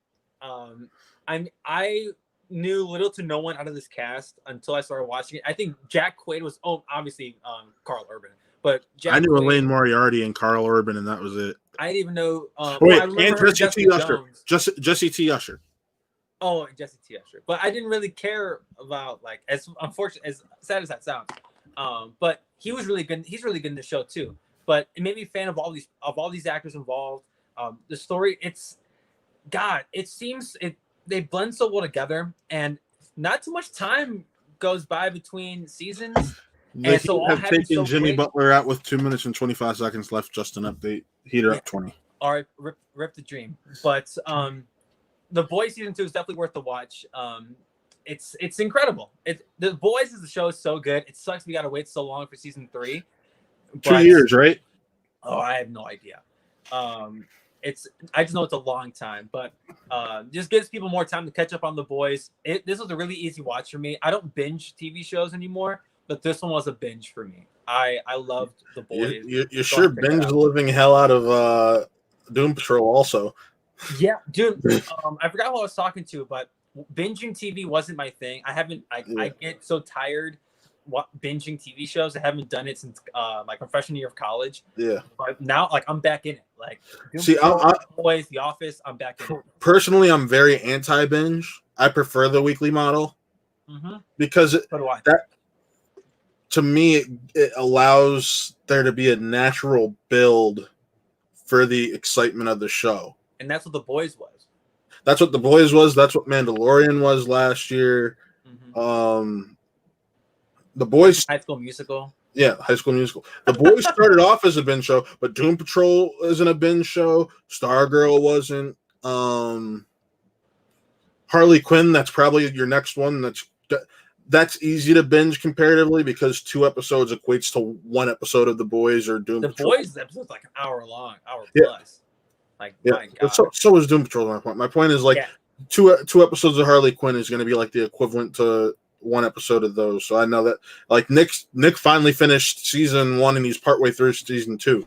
I knew little to no one out of this cast until I started watching it. I think Jack Quaid was obviously Carl Urban, but Jack I knew Quaid, Elaine Moriarty and Carl Urban, and that was it. I didn't even know. Wait, I and remember Jesse T. Jessica Usher. Jones. Jesse T. Usher. Oh, Jesse T. Usher. But I didn't really care about as unfortunate as sad as that sounds. But he was really good. He's really good in the show too. But it made me a fan of all these actors involved. The story, it seems they blend so well together, and not too much time goes by between seasons. They And so all have happened taken so Jimmy quick. Butler out with 2 minutes and 25 seconds left. Just an update. Heater up 20. All right, rip the dream. But The Boys season 2 is definitely worth the watch. It's incredible. The Boys is the show is so good. It sucks we gotta wait so long for season 3. 2 years, right? Oh, I have no idea. I just know it's a long time, but just gives people more time to catch up on The Boys. This was a really easy watch for me. I don't binge TV shows anymore, but this one was a binge for me. I loved The Boys. You sure binge the living hell out of Doom Patrol also. Yeah, dude. I forgot who I was talking to, but binging TV wasn't my thing. I get so tired binging TV shows. I haven't done it since like my freshman year of college. Yeah. But now, like, I'm back in it. Like, Doom See, Patrol, Boys, The Office, I'm back in it. Personally, I'm very anti-binge. I prefer the weekly model because So do I. to me, it allows there to be a natural build for the excitement of the show. And that's what The Boys was. That's what The Boys was. That's what Mandalorian was last year. The Boys, High School Musical. yeah, High School Musical. The Boys started off as a binge show, but Doom Patrol isn't a binge show. Stargirl wasn't. Harley Quinn, that's probably your next one. That's easy to binge comparatively because 2 episodes equates to 1 episode of The Boys or Doom The Patrol. Boys episode's like an hour long, hour Yeah. plus. Like, Yeah, my but God. so is Doom Patrol. My point. My point is like Yeah. two episodes of Harley Quinn is going to be like the equivalent to 1 episode of those. So I know that like Nick finally finished season 1 and he's partway through season 2.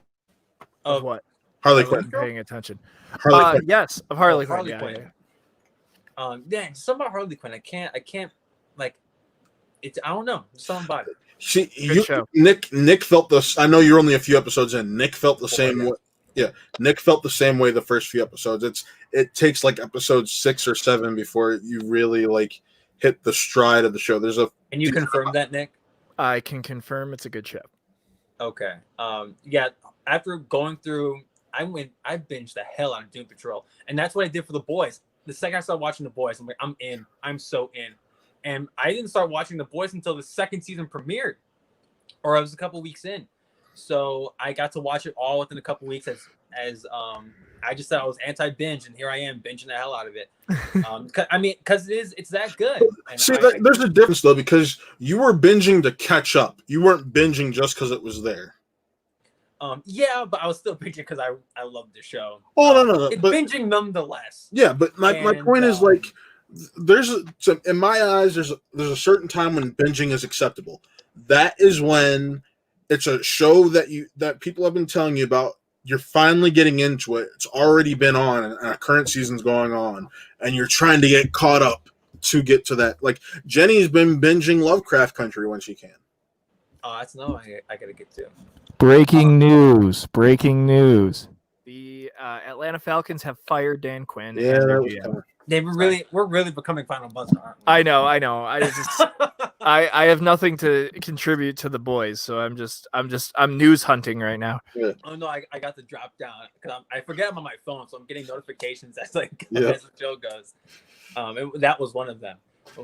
Of what? Harley I Quinn. wasn't paying attention. Harley Quinn. Yes, of Harley Quinn. Harley Yeah, Quinn. yeah. Yeah, something about Harley Quinn. I can't like it's. I don't know. There's something about it. show. Nick felt this. I know you're only a few episodes in. Nick felt the same way. Yeah, Nick felt the same way the first few episodes. It takes like episode 6 or 7 before you really like hit the stride of the show. And you confirmed that, Nick? I can confirm it's a good show. Okay. Yeah. After going through, I binged the hell out of Doom Patrol, and that's what I did for The Boys. The second I started watching The Boys, I'm like, I'm in. I'm so in. And I didn't start watching The Boys until the 2nd season premiered, or I was a couple weeks in. So I got to watch it all within a couple weeks as I just said I was anti-binge, and here I am binging the hell out of it. Because it's that good. And See, there's a difference though because you were binging to catch up. You weren't binging just because it was there. Yeah, but I was still binging because I loved the show. Oh no, It's but binging nonetheless. yeah, but my point is like in my eyes there's a certain time when binging is acceptable. That is when it's a show that people have been telling you about. You're finally getting into it. It's already been on, and a current season's going on, and you're trying to get caught up to get to that. Like Jenny's been binging Lovecraft Country when she can. Oh, that's another one I gotta get to. Breaking news! Breaking news! The Atlanta Falcons have fired Dan Quinn. Yeah, as their that was GM. kinda- We're really becoming Final Buzzer, aren't we? I know. I have nothing to contribute to The Boys, so I'm news hunting right now. Oh no, I got the drop down because I forget I'm on my phone, so I'm getting notifications as Yeah. as the show goes. That was one of them.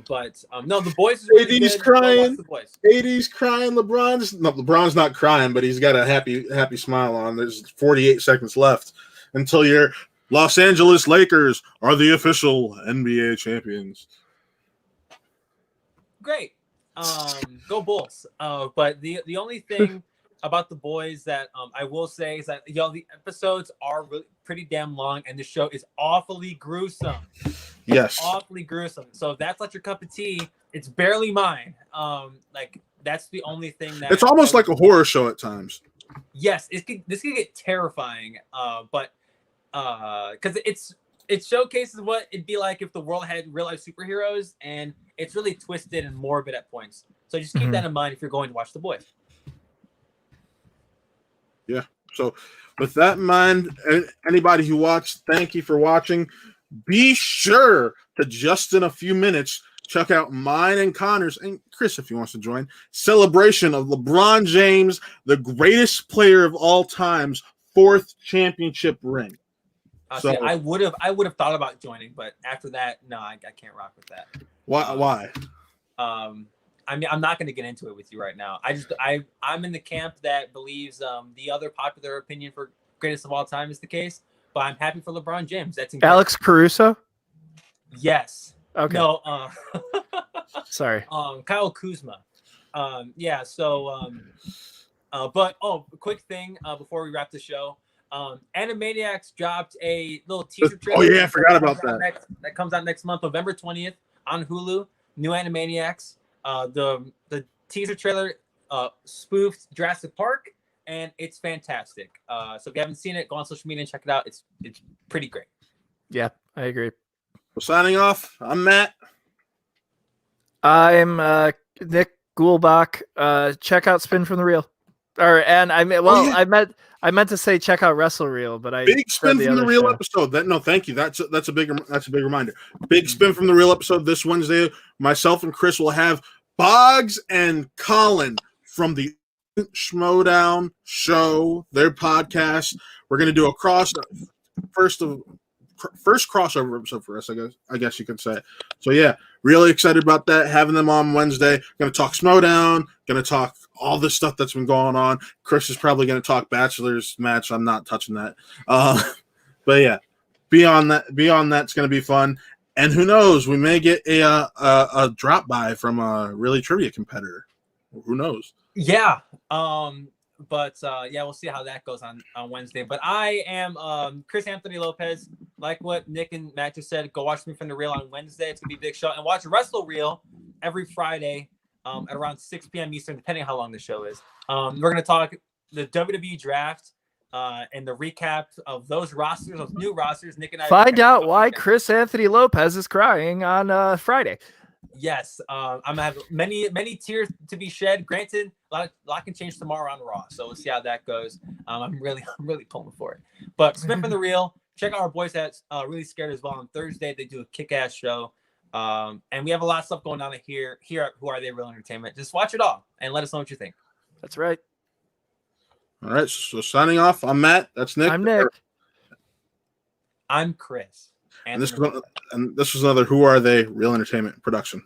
But no, The Boys is really AD's good. Go watch crying. The Boys. 80s crying. LeBron's not crying, but he's got a happy smile on. There's 48 seconds left until your Los Angeles Lakers are the official NBA champions. Great. Go Bulls. But the only thing about The Boys that I will say is that the episodes are really pretty damn long, and the show is awfully gruesome. Yes. Awfully gruesome. So if that's not your cup of tea, it's barely mine. Like that's the only thing that It's almost like a horror show at times. yes, this could get terrifying. But because it showcases what it'd be like if the world had real life superheroes, and it's really twisted and morbid at points. So just keep that in mind if you're going to watch The Boys. Yeah. So with that in mind, anybody who watched, thank you for watching. Be sure to just in a few minutes check out mine and Connor's and Chris if he wants to join celebration of LeBron James, the greatest player of all time's 4th championship ring. See, I would have thought about joining, but after that, no, I can't rock with that. Why? I mean, I'm not going to get into it with you right now. I'm in the camp that believes the other popular opinion for greatest of all time is the case, but I'm happy for LeBron James. That's incredible. Alex Caruso. Yes. Okay. No. Sorry. Kyle Kuzma. Yeah. So. But quick thing before we wrap the show. Animaniacs dropped a little teaser trailer. Oh yeah, I forgot about that. That comes out next month, November 20th on Hulu. New Animaniacs. The teaser trailer spoofed Jurassic Park, and it's fantastic. So if you haven't seen it, go on social media and check it out. It's pretty great. Yeah, I agree. Well, signing off. I'm Matt. I'm Nick. Ghoulbach. Check out Spin from the Reel. And I mean, well, yeah. I meant to say check out Wrestle Reel, but I Big Spin said from the other Real show. episode. No, thank you. That's a big reminder. Big Spin from the Real episode this Wednesday. Myself and Chris will have Boggs and Colin from the Schmodown show, their podcast. We're gonna do a first crossover episode for us, I guess you could say. So yeah, really excited about that. Having them on Wednesday. Gonna talk Schmodown. Gonna talk all this stuff that's been going on. Chris is probably gonna talk Bachelor's match. I'm not touching that. But yeah, beyond that's gonna be fun. And who knows? We may get a drop by from a really trivia competitor. Who knows? Yeah. But yeah, we'll see how that goes on Wednesday. But I am Chris Anthony Lopez. Like what Nick and Matt just said, go watch me from the Reel on Wednesday. It's gonna be a big show. And watch Wrestle Reel every Friday at around 6 p.m. Eastern, depending on how long the show is. We're gonna talk the WWE draft and the recap of those rosters, those new rosters. Nick and I Find out why Chris Anthony Lopez is crying on Friday. Yes, I'm gonna have many tears to be shed. Granted, a lot can change tomorrow on Raw, so we'll see how that goes. I'm really pulling for it. But Spin from the Reel, check out our boys at Really Scared as well on Thursday. They do a kick-ass show, and we have a lot of stuff going on here at Who Are They Real Entertainment. Just watch it all and let us know what you think. That's right. All right, so signing off. I'm Matt. That's Nick. I'm Nick. I'm Chris. And this was another Who Are They Real Entertainment production.